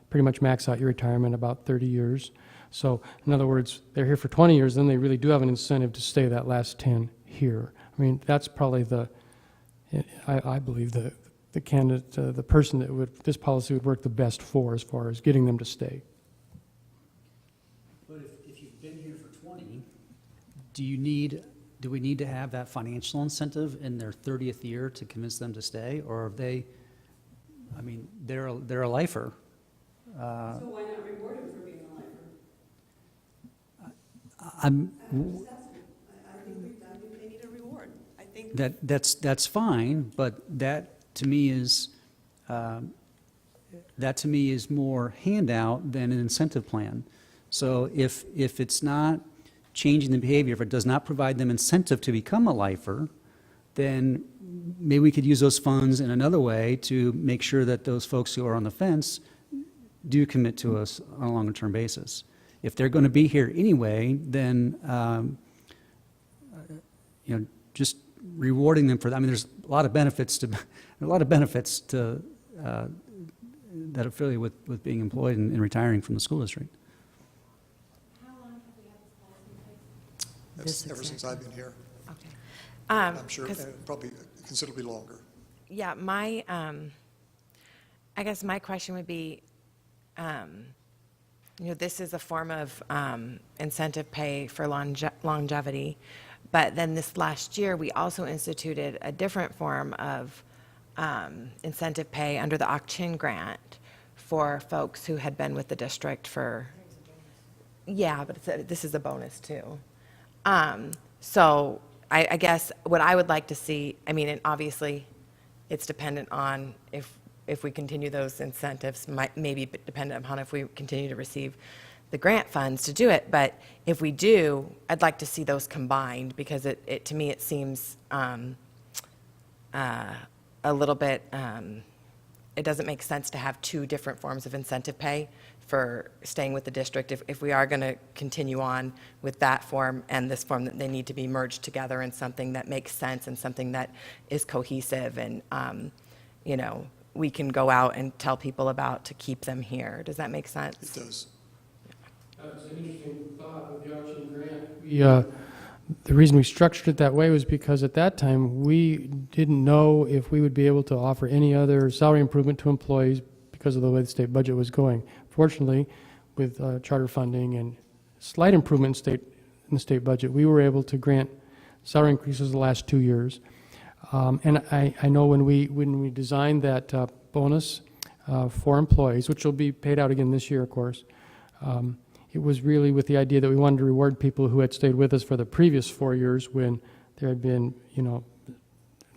pretty much max out your retirement about 30 years. So in other words, they're here for 20 years, then they really do have an incentive to stay that last 10 here. I mean, that's probably I believe the candidate, the person that this policy would work the best for as far as getting them to stay. But if you've been here for 20, do we need to have that financial incentive in their 30th year to convince them to stay? Or are they, I mean, they're a lifer. So why not reward him for being a lifer? I'm, I think they need a reward. I think that's fine, but that to me is more handout than an incentive plan. So if it's not changing the behavior, if it does not provide them incentive to become a lifer, then maybe we could use those funds in another way to make sure that those folks who are on the fence do commit to us on a longer-term basis. If they're going to be here anyway, then just rewarding them for that. I mean, there's a lot of benefits to that are affiliated with being employed and retiring from the school district. This Ever since I've been here, Okay. I'm sure, 'Cause- probably considerably longer. Yeah, I guess my question would be, this is a form of incentive pay for longevity, but then this last year, we also instituted a different form of incentive pay under the Auction grant for folks who had been with the district for, yeah, but this is a bonus too. So I guess what I would like to see, I mean, and obviously, it's dependent on if we continue those incentives, maybe dependent upon if we continue to receive the grant funds to do it. But if we do, I'd like to see those combined, because it to me, it seems a little bit, it doesn't make sense to have two different forms of incentive pay for staying with the district. If we are going to continue on with that form and this form, that they need to be merged together in something that makes sense and something that is cohesive and, we can go out and tell people about to keep them here. Does that make sense? It does. That's an interesting thought with the Auction grant. The reason we structured it that way was because at that time, we didn't know if we would be able to offer any other salary improvement to employees because of the way the state budget was going. Fortunately, with charter funding and slight improvement in the state budget, we were able to grant salary increases the last 2 years. And I know when we designed that bonus for employees, which will be paid out again this year, of course, it was really with the idea that we wanted to reward people who had stayed with us for the previous 4 years when there had been,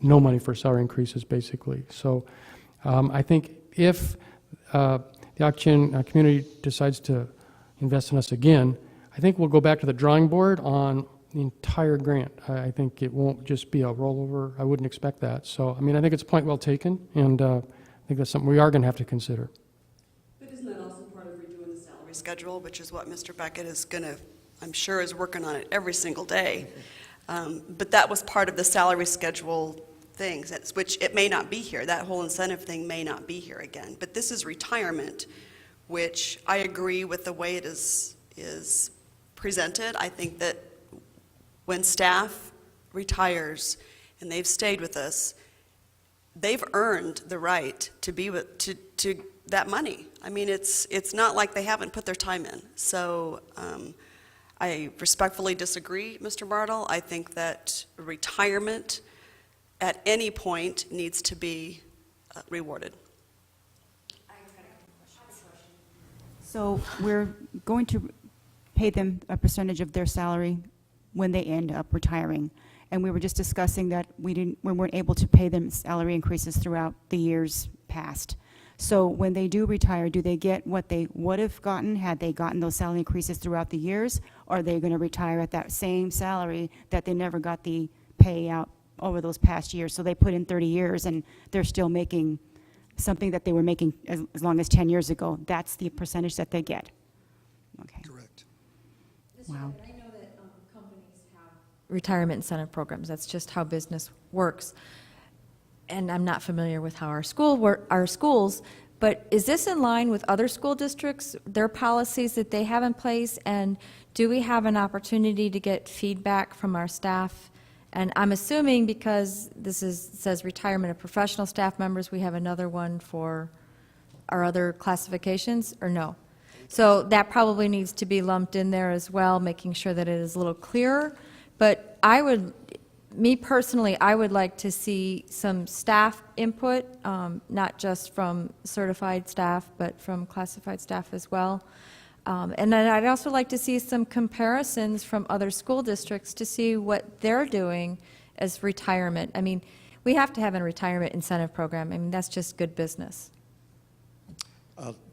no money for salary increases, basically. So I think if the Auction community decides to invest in us again, I think we'll go back to the drawing board on the entire grant. I think it won't just be a rollover. I wouldn't expect that. So, I mean, I think it's a point well taken, and I think that's something we are going to have to consider. But isn't that also part of redoing the salary schedule, which is what Mr. Beckett is going to, I'm sure, is working on it every single day. But that was part of the salary schedule things, which it may not be here. That whole incentive thing may not be here again. But this is retirement, which I agree with the way it is presented. I think that when staff retires and they've stayed with us, they've earned the right to be with, to that money. I mean, it's not like they haven't put their time in. So I respectfully disagree, Mr. Bartle. I think that retirement at any point needs to be rewarded. So we're going to pay them a percentage of their salary when they end up retiring. And we were just discussing that we weren't able to pay them salary increases throughout the years past. So when they do retire, do they get what they would have gotten had they gotten those salary increases throughout the years? Or are they going to retire at that same salary that they never got the payout over those past years? So they put in 30 years and they're still making something that they were making as long as 10 years ago. That's the percentage that they get. Okay. Correct. Wow. I know that companies have retirement incentive programs. That's just how business works. And I'm not familiar with how our schools, but is this in line with other school districts, their policies that they have in place? And do we have an opportunity to get feedback from our staff? And I'm assuming because says retirement of professional staff members, we have another one for our other classifications, or no? So that probably needs to be lumped in there as well, making sure that it is a little clearer. But me personally, I would like to see some staff input, not just from certified staff, but from classified staff as well. And then I'd also like to see some comparisons from other school districts to see what they're doing as retirement. I mean, we have to have a retirement incentive program. I mean, that's just good business.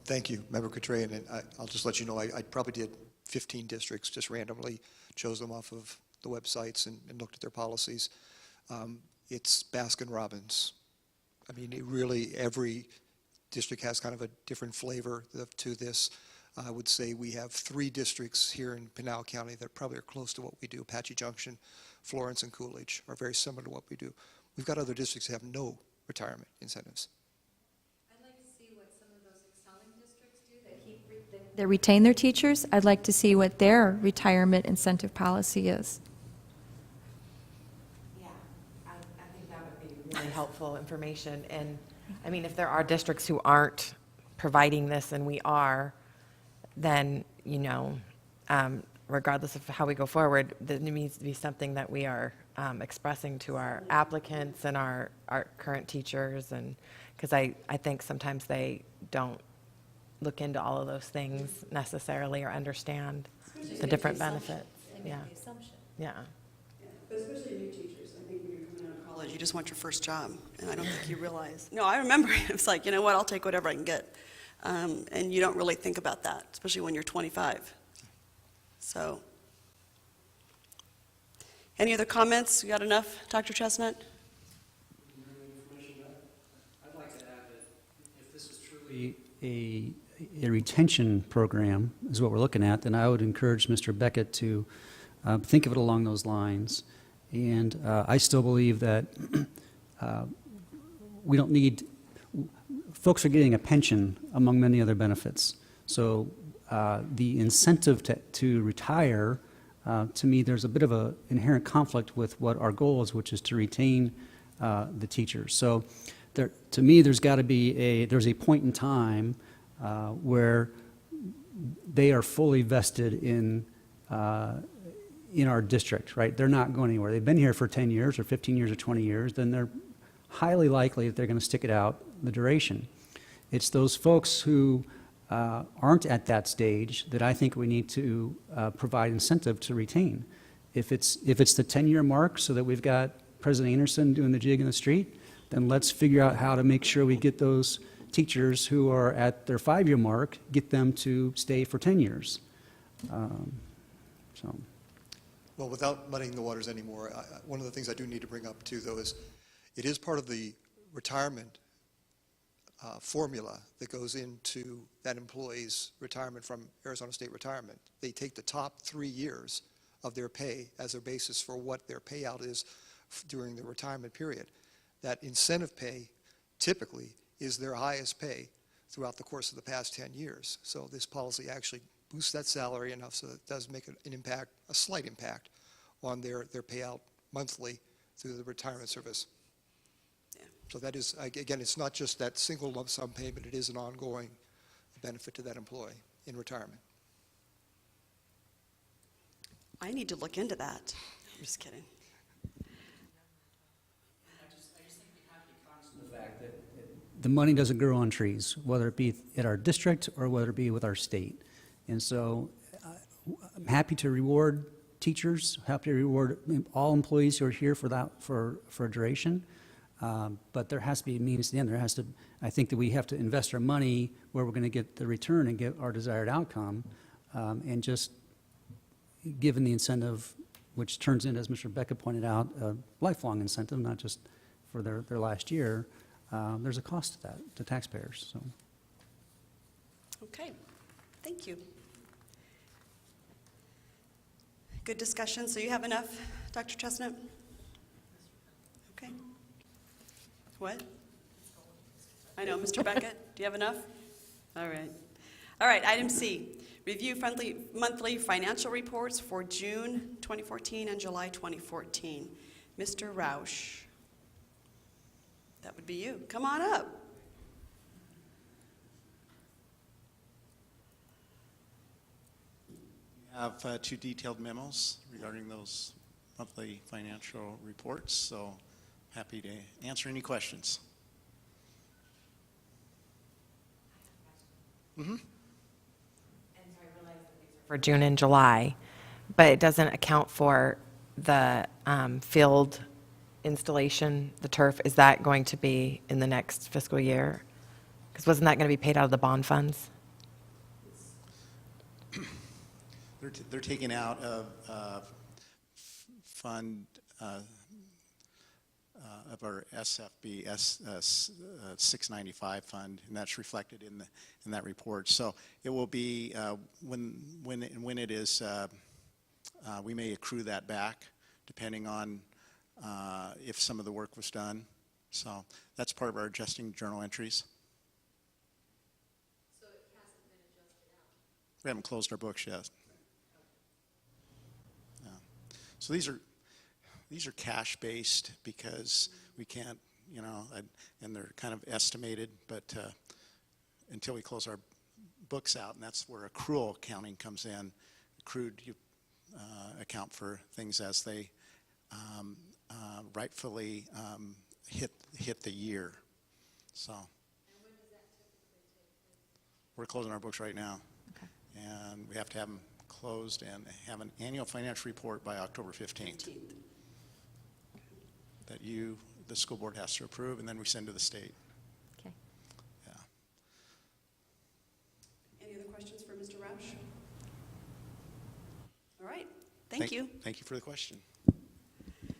Thank you, Member Coutray, and I'll just let you know, I probably did 15 districts, just randomly chose them off of the websites and looked at their policies. It's Baskin-Robbins. I mean, every district has kind of a different flavor to this. I would say we have 3 districts here in Pinal County that probably are close to what we do. Apache Junction, Florence, and Coolidge are very similar to what we do. We've got other districts that have no retirement incentives. I'd like to see what some of those excelling districts do that retain their teachers. I'd like to see what their retirement incentive policy is. Yeah, I think that would be really helpful information. And, I mean, if there are districts who aren't providing this and we are, then, regardless of how we go forward, there needs to be something that we are expressing to our applicants and our current teachers, and because I think sometimes they don't look into all of those things necessarily or understand the different benefits. Yeah. Yeah. But especially new teachers, I think when you're coming out of college, College, you just want your first job, and I don't think you realize. No, I remember, it was like, you know what, I'll take whatever I can get. And you don't really think about that, especially when you're 25. So, any other comments? You got enough, Dr. Chestnut? I'd like to add that if this is truly a retention program, is what we're looking at, then I would encourage Mr. Beckett to think of it along those lines. And I still believe that we don't need, folks are getting a pension among many other benefits. So the incentive to retire, to me, there's a bit of an inherent conflict with what our goal is, which is to retain the teachers. So to me, there's got to be there's a point in time where they are fully vested in our district, right? They're not going anywhere. They've been here for 10 years or 15 years or 20 years, then they're highly likely that they're going to stick it out the duration. It's those folks who aren't at that stage that I think we need to provide incentive to retain. If it's the 10-year mark so that we've got President Anderson doing the jig in the street, then let's figure out how to make sure we get those teachers who are at their 5-year mark, get them to stay for 10 years. Well, without muddying the waters anymore, one of the things I do need to bring up too, though, is it is part of the retirement formula that goes into that employee's retirement from Arizona State Retirement. They take the top 3 years of their pay as their basis for what their payout is during the retirement period. That incentive pay typically is their highest pay throughout the course of the past 10 years. So this policy actually boosts that salary enough so that it does make an impact, a slight impact, on their payout monthly through the retirement service. So that is, again, it's not just that single lump sum payment, it is an ongoing benefit to that employee in retirement. I need to look into that. I'm just kidding. The money doesn't grow on trees, whether it be at our district or whether it be with our state. And so I'm happy to reward teachers, happy to reward all employees who are here for a duration. But there has to be a means to the end. There has to, I think that we have to invest our money where we're going to get the return and get our desired outcome. And just given the incentive, which turns into, as Mr. Beckett pointed out, a lifelong incentive, not just for their last year, there's a cost to that, to taxpayers, so. Okay, thank you. Good discussion. So you have enough, Dr. Chestnut? Okay. What? I know, Mr. Beckett, do you have enough? All right. All right, item C, review monthly financial reports for June 2014 and July 2014. Mr. Roush. That would be you. Come on up. We have two detailed memos regarding those monthly financial reports, so happy to answer any questions. Mm-hmm. For June and July, but it doesn't account for the field installation, the turf. Is that going to be in the next fiscal year? Because wasn't that going to be paid out of the bond funds? They're taking out of fund of our SFB 695 fund, and that's reflected in that report. So it will be when it is we may accrue that back depending on if some of the work was done. So that's part of our adjusting journal entries. So it hasn't been adjusted out? We haven't closed our books yet. Yeah. So these are cash-based because we can't, and they're kind of estimated, but until we close our books out, and that's where accrual accounting comes in. Accrued, you account for things as they rightfully hit the year. So. And when does that typically take place? We're closing our books right now. Okay. And we have to have them closed and have an annual financial report by October 15th. That the school board has to approve, and then we send to the state. Okay. Yeah. Any other questions for Mr. Roush? All right, thank you. Thank you for the question.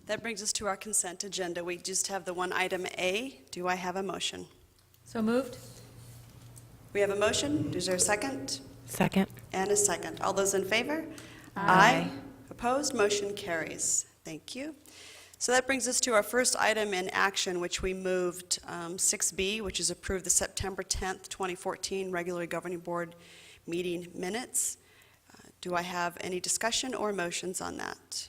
That brings us to our consent agenda. We just have the one item A. Do I have a motion? So moved? We have a motion. Is there a second? Second. And a second. All those in favor? Aye. Opposed? Motion carries. Thank you. So that brings us to our first item in action, which we moved 6B, which is approve the September 10th, 2014 regular governing board meeting minutes. Do I have any discussion or motions on that?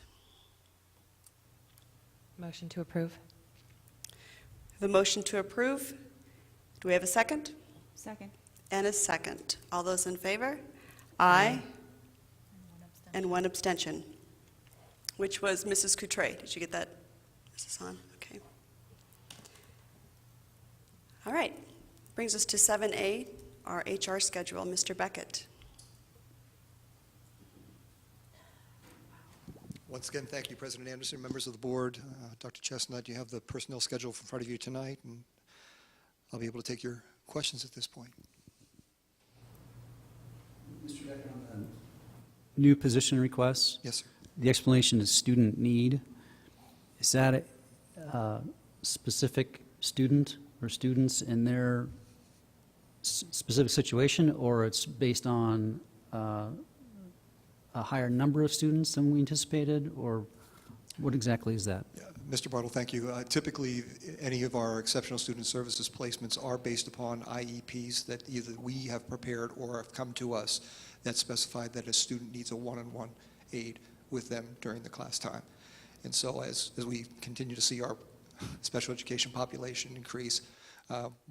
Motion to approve. The motion to approve. Do we have a second? Second. And a second. All those in favor? Aye. And one abstention, which was Mrs. Coutre. Did you get that, Mrs. Hahn? Okay. All right. Brings us to 7A, our HR schedule. Mr. Beckett. Once again, thank you, President Anderson, members of the board. Dr. Chestnut, you have the personnel schedule in front of you tonight, and I'll be able to take your questions at this point. Mr. Beckett, on the new position requests, Yes, sir. the explanation is student need. Is that a specific student or students in their specific situation, or it's based on a higher number of students than we anticipated, or what exactly is that? Mr. Bartle, thank you. Typically, any of our exceptional student services placements are based upon IEPs that either we have prepared or have come to us that specify that a student needs a one-on-one aid with them during the class time. And so as we continue to see our special education population increase,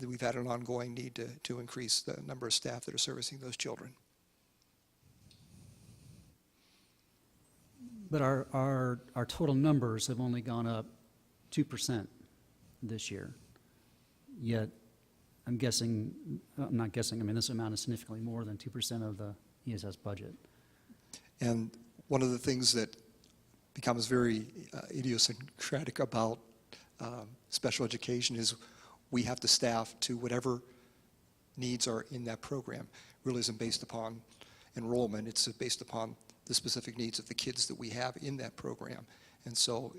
we've had an ongoing need to increase the number of staff that are servicing those children. But our total numbers have only gone up 2% this year. Yet, I'm not guessing, I mean, this amount is significantly more than 2% of the ESS budget. And one of the things that becomes very idiosyncratic about special education is we have to staff to whatever needs are in that program. Really isn't based upon enrollment, it's based upon the specific needs of the kids that we have in that program. And so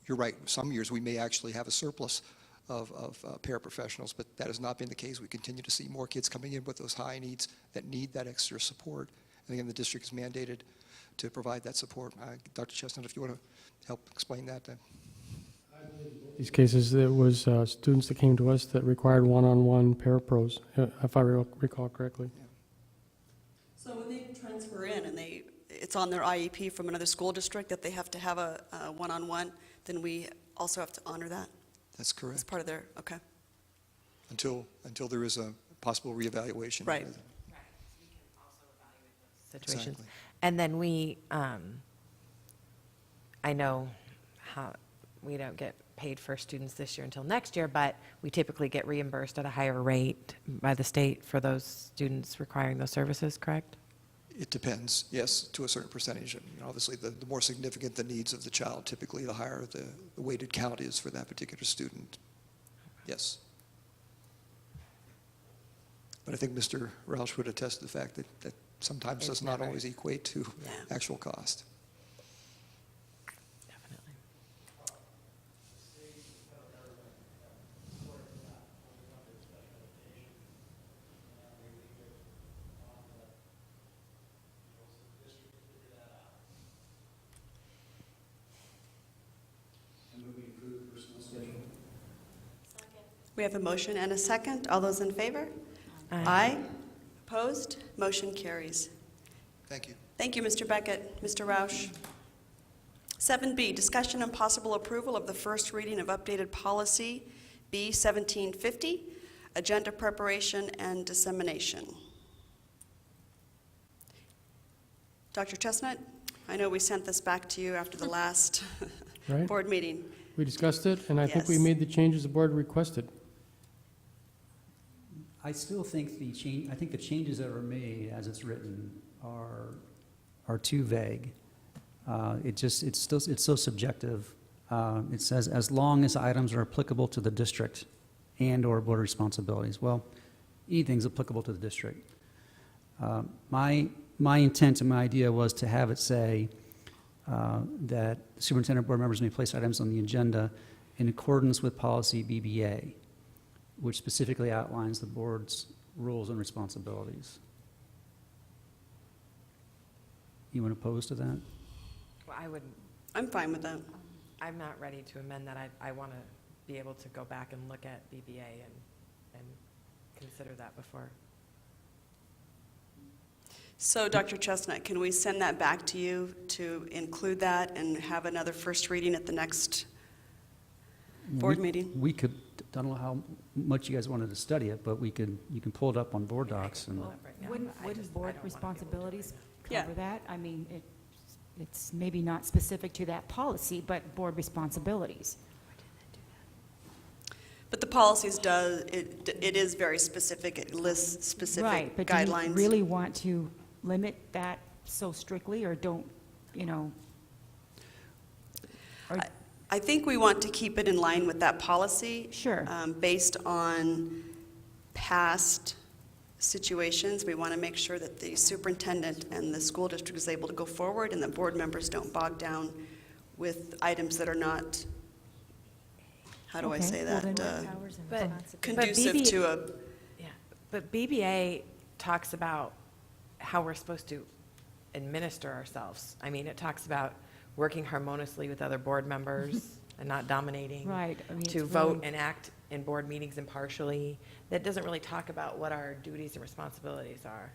you're right, some years we may actually have a surplus of paraprofessionals, but that has not been the case. We continue to see more kids coming in with those high needs that need that extra support. And again, the district is mandated to provide that support. Dr. Chestnut, if you want to help explain that. These cases, there was students that came to us that required one-on-one parapros, if I recall correctly. So when they transfer in and it's on their IEP from another school district that they have to have a one-on-one, then we also have to honor that? That's correct. It's part of their, okay. Until there is a possible reevaluation. Right. Situations. Exactly. And then we, I know how, we don't get paid for students this year until next year, but we typically get reimbursed at a higher rate by the state for those students requiring those services, correct? It depends, yes, to a certain percentage. And obviously, the more significant the needs of the child, typically the higher the weighted count is for that particular student. Yes. But I think Mr. Roush would attest to the fact that sometimes It's does not never- always equate to Yeah. actual cost. Definitely. We have a motion and a second. All those in favor? Aye. Opposed? Motion carries. Thank you. Thank you, Mr. Beckett. Mr. Roush. 7B, discussion and possible approval of the first reading of updated policy B 1750, agenda preparation and dissemination. Dr. Chestnut, I know we sent this back to you after the last Right. board meeting. We discussed it, and I think we Yes. made the changes the board requested. I still think the changes that were made as it's written are too vague. It's so subjective. It says, as long as items are applicable to the district and/or board responsibilities. Well, anything's applicable to the district. My intent and my idea was to have it say that superintendent board members may place items on the agenda in accordance with policy BBA, which specifically outlines the board's rules and responsibilities. You want to oppose to that? Well, I wouldn't, I'm fine with that. I'm not ready to amend that. I want to be able to go back and look at BBA and consider that before. So, Dr. Chestnut, can we send that back to you to include that and have another first reading at the next board meeting? We could, I don't know how much you guys wanted to study it, but you can pull it up on board docs and. Pull it up right now, Wouldn't but I just- I board don't wanna be able to do it responsibilities Yeah. cover that? I mean, it's maybe not specific to that policy, but board responsibilities. But the policies it is very specific. It lists specific Right, but do guidelines. you really want to limit that so strictly, or don't, or- I think we want to keep it in line with that policy. Sure. Based on past situations, we want to make sure that the superintendent and the school district is able to go forward and the board members don't bog down with items that are not, how do I Okay, say well that? then- But Conducive BB to a, Yeah, but BBA talks about how we're supposed to administer ourselves. I mean, it talks about working harmoniously with other board members and not dominating. Right, I mean, To it's vote really- and act in board meetings impartially. That doesn't really talk about what our duties and responsibilities are.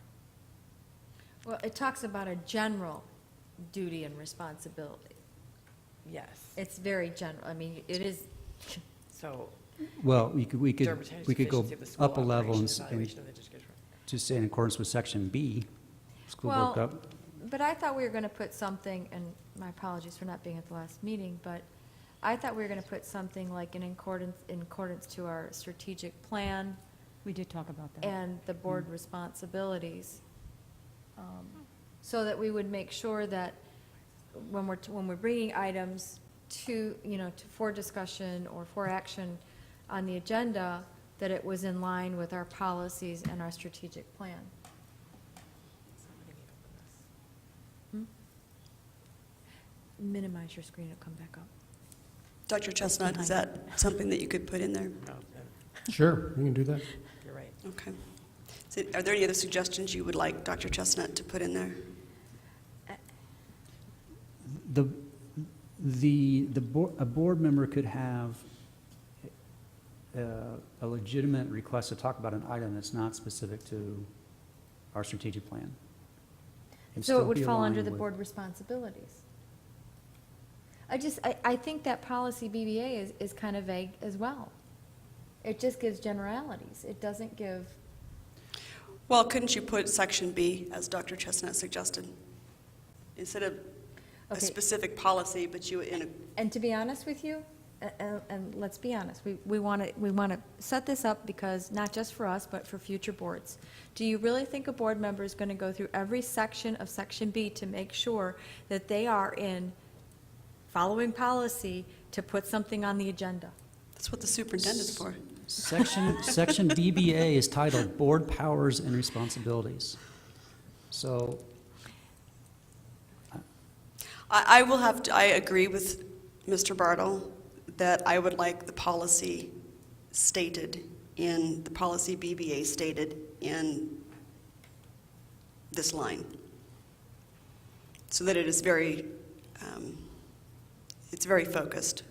Well, it talks about a general duty and responsibility. Yes. It's very general. I mean, it is, So. Well, we could go efficiency of the school up a level and operation, evaluation of the education. just say in accordance with section B, school board well, gov. but I thought we were going to put something, and my apologies for not being at the last meeting, but I thought we were going to put something like in accordance to our strategic plan we did talk about that. and the board responsibilities, so that we would make sure that when we're bringing items for discussion or for action on the agenda, that it was in line with our policies and our strategic plan. Minimize your screen, it'll come back up. Dr. Chestnut, is that something that you could put in there? Sure, we can do that. You're right. Okay. Are there any other suggestions you would like Dr. Chestnut to put in there? A board member could have a legitimate request to talk about an item that's not specific to our strategic plan. And So it still would be fall under aligned the with- board responsibilities. I think that policy BBA is kind of vague as well. It just gives generalities. It doesn't give, Well, couldn't you put section B, as Dr. Chestnut suggested? Instead of a Okay. specific policy, but you in a, and to be honest with you, and let's be honest, we want to set this up because, not just for us, but for future boards. Do you really think a board member is going to go through every section of section B to make sure that they are in following policy to put something on the agenda? that's what the superintendent's for. Section BBA is titled Board Powers and Responsibilities. So, I will have to, I agree with Mr. Bartle that I would like the policy stated in, the policy BBA stated in this line, so that it is very, it's very focused.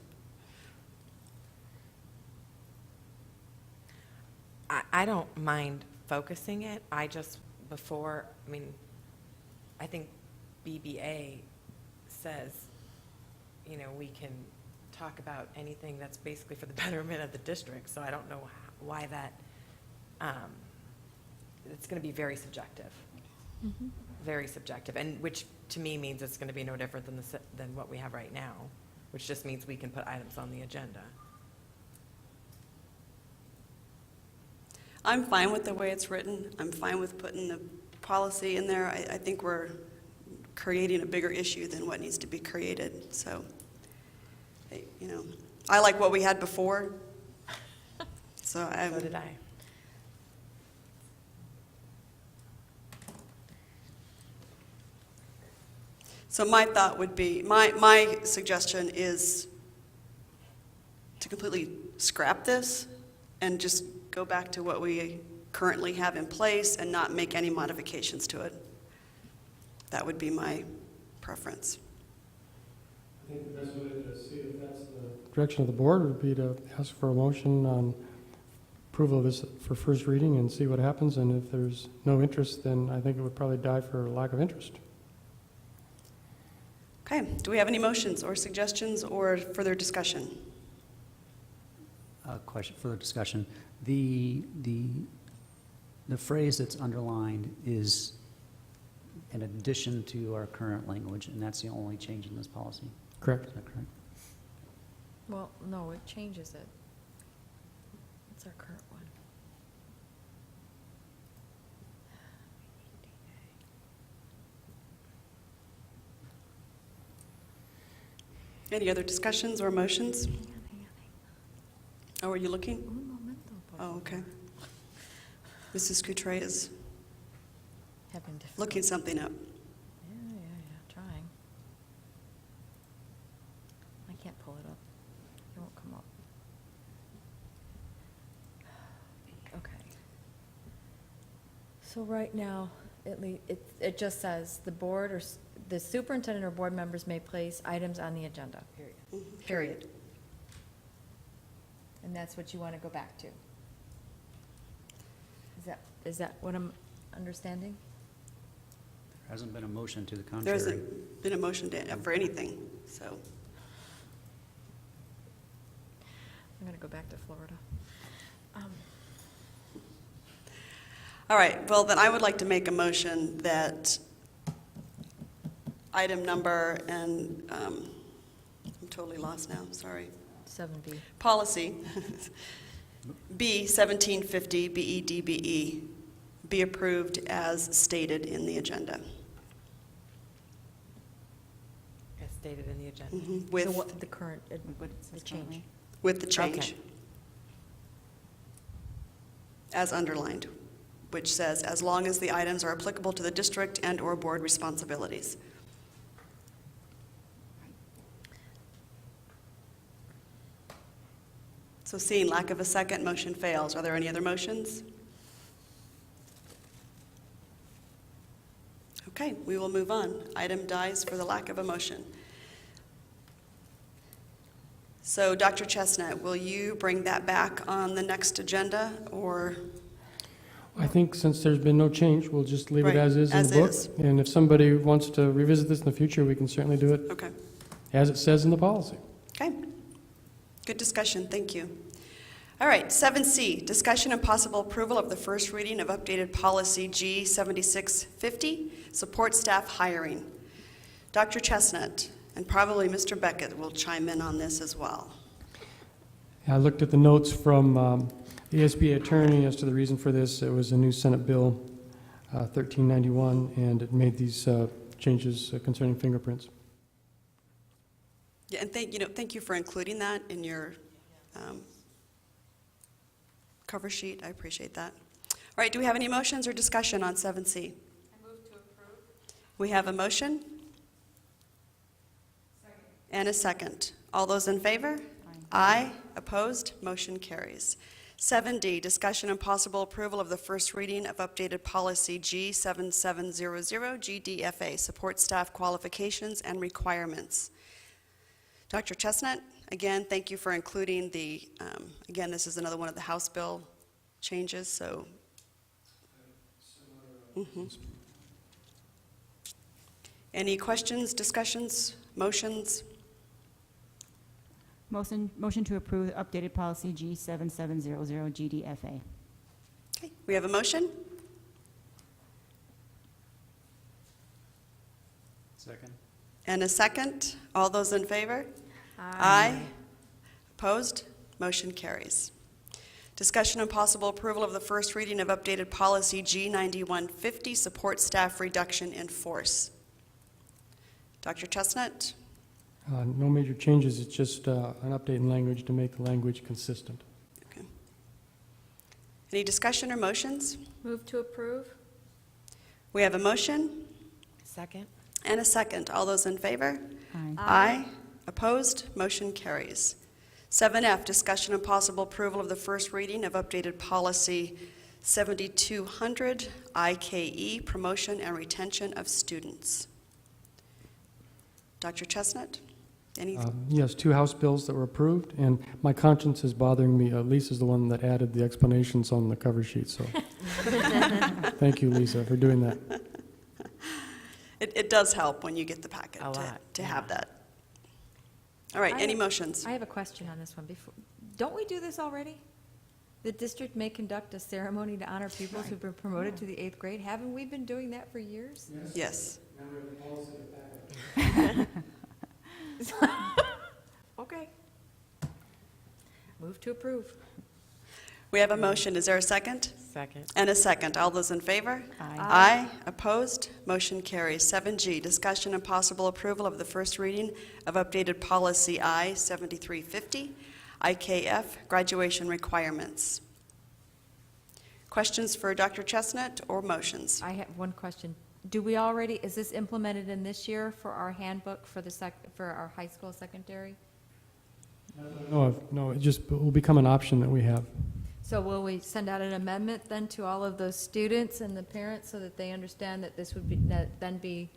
I don't mind focusing it. I just, I think BBA says, we can talk about anything that's basically for the betterment of the district, so I don't know why that, it's going to be very subjective. Very subjective, and which to me means it's going to be no different than what we have right now, which just means we can put items on the agenda. I'm fine with the way it's written. I'm fine with putting the policy in there. I think we're creating a bigger issue than what needs to be created. So, I like what we had before. So did I. So my thought would be, my suggestion is to completely scrap this and just go back to what we currently have in place and not make any modifications to it. That would be my preference. I think the best way to see if that's the direction of the board would be to ask for a motion on approval of this for first reading and see what happens, and if there's no interest, then I think it would probably die for lack of interest. Okay, do we have any motions or suggestions or further discussion? question, further discussion. The phrase that's underlined is in addition to our current language, and that's the only change in this policy. Correct. Is that correct? Well, no, it changes it. It's our current one. Any other discussions or motions? Oh, are you looking? Un momento, por Oh, favor. okay. Mrs. Coutray is Having difficulty. looking something up. Yeah, trying. I can't pull it up. It won't come up. Okay. So right now, it just says, the board or the superintendent or board members may place items on the agenda, period. Period. And that's what you want to go back to? Is that what I'm understanding? There hasn't been a motion to the There contrary. hasn't been a motion for anything, so. I'm going to go back to Florida. All right, well, then I would like to make a motion that item number, and I'm totally lost now, sorry. 7B. Policy, B 1750 BEDBE, be approved as stated in the agenda. As stated in the agenda. So with, what, the current, What it says the change. currently. with the change. Okay. As underlined, which says, as long as the items are applicable to the district and/or board responsibilities. So seeing lack of a second, motion fails. Are there any other motions? Okay, we will move on. Item dies for the lack of a motion. So, Dr. Chestnut, will you bring that back on the next agenda, or? I think since there's been no change, we'll just leave Right, it as is in as the book. is. And if somebody wants to revisit this in the future, we can certainly do it Okay, as it says in the policy. okay. Good discussion, thank you. All right, 7C, discussion and possible approval of the first reading of updated policy G7650, support staff hiring. Dr. Chestnut, and probably Mr. Beckett will chime in on this as well. I looked at the notes from the SBA attorney as to the reason for this. It was a new Senate Bill 1391, and it made these changes concerning fingerprints. Yeah, and thank you for including that in your cover sheet. I appreciate that. All right, do we have any motions or discussion on 7C? I move to approve. We have a motion. Second. And a second. All those in favor? Aye. Opposed? Motion carries. 7D, discussion and possible approval of the first reading of updated policy G7700, GDFA, support staff qualifications and requirements. Dr. Chestnut, again, thank you for including the, again, this is another one of the House bill changes, so. Any questions, discussions, motions? Motion to approve updated policy G7700 GDFA. Okay, we have a motion. Second. And a second. All those in favor? Aye. Opposed? Motion carries. Discussion and possible approval of the first reading of updated policy G9150, support staff reduction in force. Dr. Chestnut? No major changes. It's just an update in language to make the language consistent. Okay. Any discussion or motions? Move to approve? We have a motion Second? and a second. All those in favor? Aye. Aye. Opposed? Motion carries. 7F, discussion and possible approval of the first reading of updated policy 7200, IKE, promotion and retention of students. Dr. Chestnut? Any? Yes, 2 House bills that were approved, and my conscience is bothering me. Lisa's the one that added the explanations on the cover sheet, so thank you, Lisa, for doing that. It does help when you get the packet A lot, to yeah. have that. All right, any motions? I have a question on this one. Don't we do this already? The district may conduct a ceremony to honor pupils who've been promoted to the 8th grade. Haven't we been doing that for years? Yes. Okay. Move to approve. We have a motion. Is there a second? Second. And a second. All those in favor? Aye. Aye. Opposed? Motion carries. 7G, discussion and possible approval of the first reading of updated policy I-7350, IKF, graduation requirements. Questions for Dr. Chestnut or motions? I have one question. Do we already, is this implemented in this year for our handbook for for our high school secondary? No, it just will become an option that we have. So will we send out an amendment then to all of those students and the parents so that they understand that this would be, then be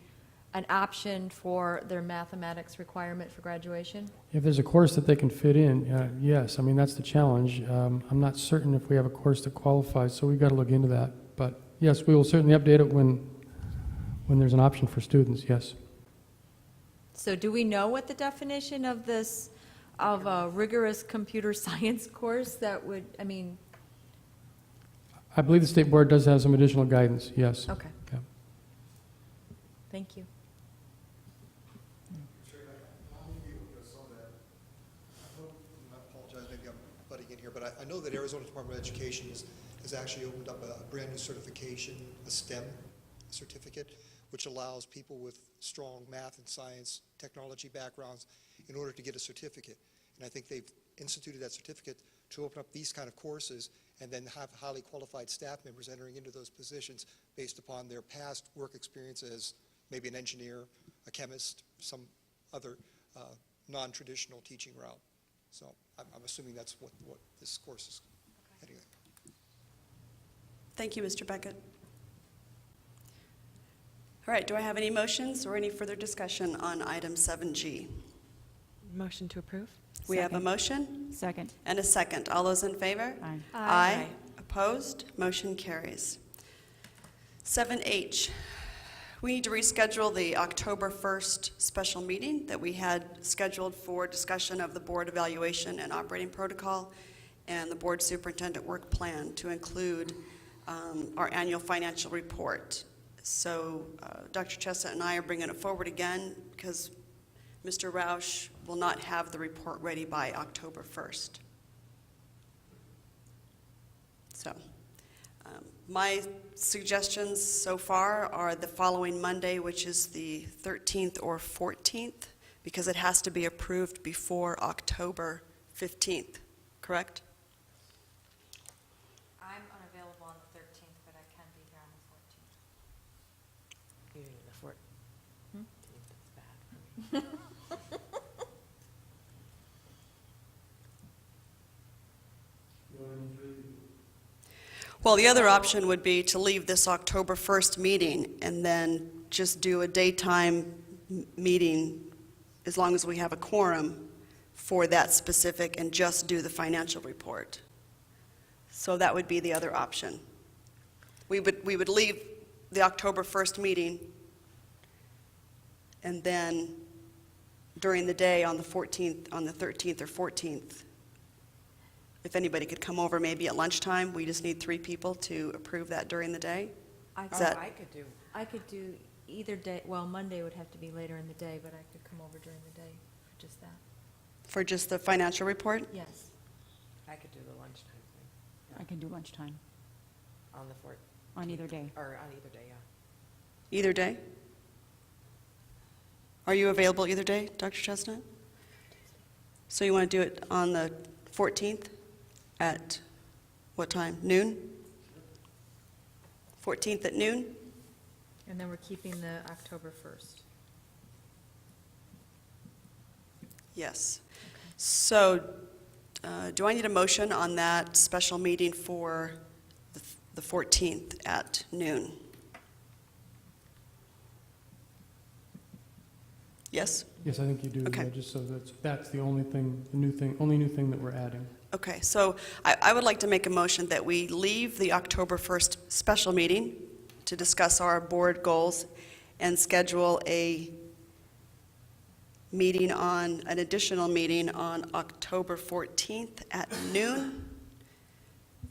an option for their mathematics requirement for graduation? If there's a course that they can fit in, yes. I mean, that's the challenge. I'm not certain if we have a course that qualifies, so we've got to look into that. But yes, we will certainly update it when there's an option for students, yes. So do we know what the definition of this, of a rigorous computer science course that would, I mean, I believe the state board does have some additional guidance, yes. okay. Yeah. Thank you. I apologize, maybe I'm butting in here, but I know that Arizona Department of Education has actually opened up a brand new certification, a STEM certificate, which allows people with strong math and science technology backgrounds in order to get a certificate. And I think they've instituted that certificate to open up these kind of courses and then have highly qualified staff members entering into those positions based upon their past work experience as maybe an engineer, a chemist, some other non-traditional teaching route. So I'm assuming that's what this course is. Anyway. Thank you, Mr. Beckett. All right, do I have any motions or any further discussion on item 7G? Motion to approve? We have a Second. motion Second. and a second. All those in favor? Aye. Aye. Opposed? Motion carries. 7H, we need to reschedule the October 1st special meeting that we had scheduled for discussion of the board evaluation and operating protocol and the board superintendent work plan to include our annual financial report. So Dr. Chestnut and I are bringing it forward again because Mr. Roush will not have the report ready by October 1st. So my suggestions so far are the following Monday, which is the 13th or 14th, because it has to be approved before October 15th, correct? I'm unavailable on the 13th, but I can be here on the 14th. Even the 14th is bad for me. Well, the other option would be to leave this October 1st meeting and then just do a daytime meeting as long as we have a quorum for that specific and just do the financial report. So that would be the other option. We would leave the October 1st meeting and then during the day on the 14th, on the 13th or 14th, if anybody could come over maybe at lunchtime, we just need 3 people to approve that during the day. Is that- I could do either day, well, Monday would have to be later in the day, but I could come over during the day for just that. For just the financial report? Yes. I could do the lunchtime thing I can do lunchtime on the 14th. on either day. Or on either day, yeah. Either day? Are you available either day, Dr. Chestnut? So you want to do it on the 14th at what time? Noon? 14th at noon? And then we're keeping the October 1st. Yes. So do I need a motion on that special meeting for the 14th at noon? Yes? Yes, I think you do. Okay. Just so that's the only thing, only new thing that we're adding. Okay, so I would like to make a motion that we leave the October 1st special meeting to discuss our board goals and schedule an additional meeting on October 14th at noon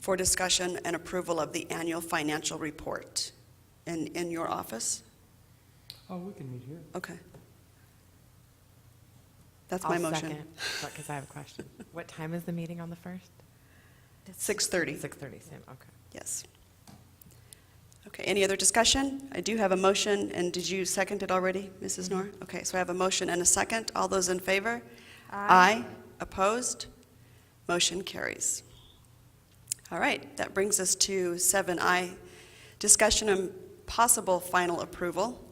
for discussion and approval of the annual financial report in your office. Oh, we can meet here. Okay. That's my motion. Because I have a question. What time is the meeting on the 1st? 6:30. 6:30, same, okay. Yes. Okay, any other discussion? I do have a motion, and did you second it already, Mrs. Knorr? Okay, so I have a motion and a second. All those in favor? Aye. Opposed? Motion carries. All right, that brings us to 7I, discussion and possible final approval.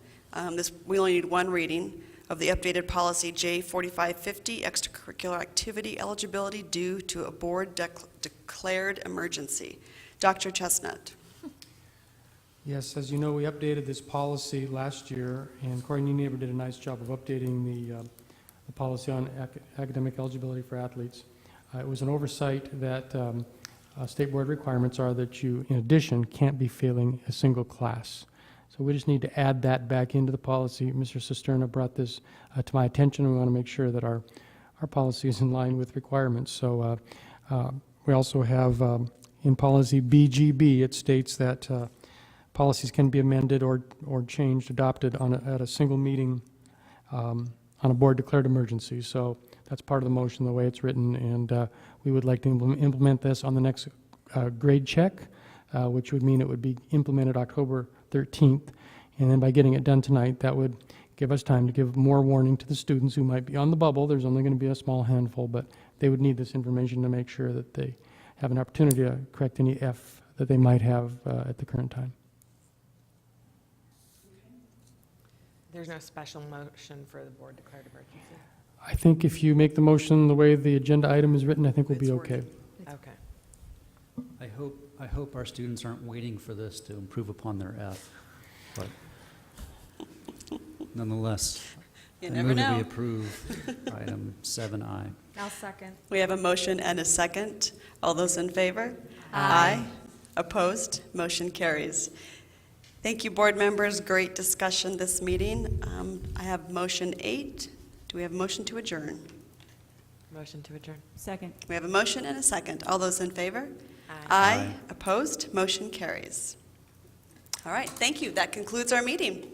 We only need one reading of the updated policy J4550, extracurricular activity eligibility due to a board declared emergency. Dr. Chestnut. Yes, as you know, we updated this policy last year, and Corey Niebuhr did a nice job of updating the policy on academic eligibility for athletes. It was an oversight that state board requirements are that you, in addition, can't be failing a single class. So we just need to add that back into the policy. Mr. Cisterna brought this to my attention, and we want to make sure that our policy is in line with requirements. So we also have in policy BGB, it states that policies can be amended or changed, adopted at a single meeting on a board declared emergency. So that's part of the motion, the way it's written, and we would like to implement this on the next grade check, which would mean it would be implemented October 13th, And then by getting it done tonight, that would give us time to give more warning to the students who might be on the bubble. There's only going to be a small handful, but they would need this information to make sure that they have an opportunity to correct any F that they might have at the current time. There's no special motion for the board declared emergency? I think if you make the motion the way the agenda item is written, I think we'll be okay. Okay. I hope our students aren't waiting for this to improve upon their F, but nonetheless, You I never move that know. we approve item 7I. I'll second. We have a motion and a second. All those in favor? Aye. Opposed? Motion carries. Thank you, board members. Great discussion this meeting. I have motion 8. Do we have a motion to adjourn? Motion to adjourn. Second. We have a motion and a second. All those in favor? Aye. Aye. Opposed? Motion carries. All right, thank you. That concludes our meeting.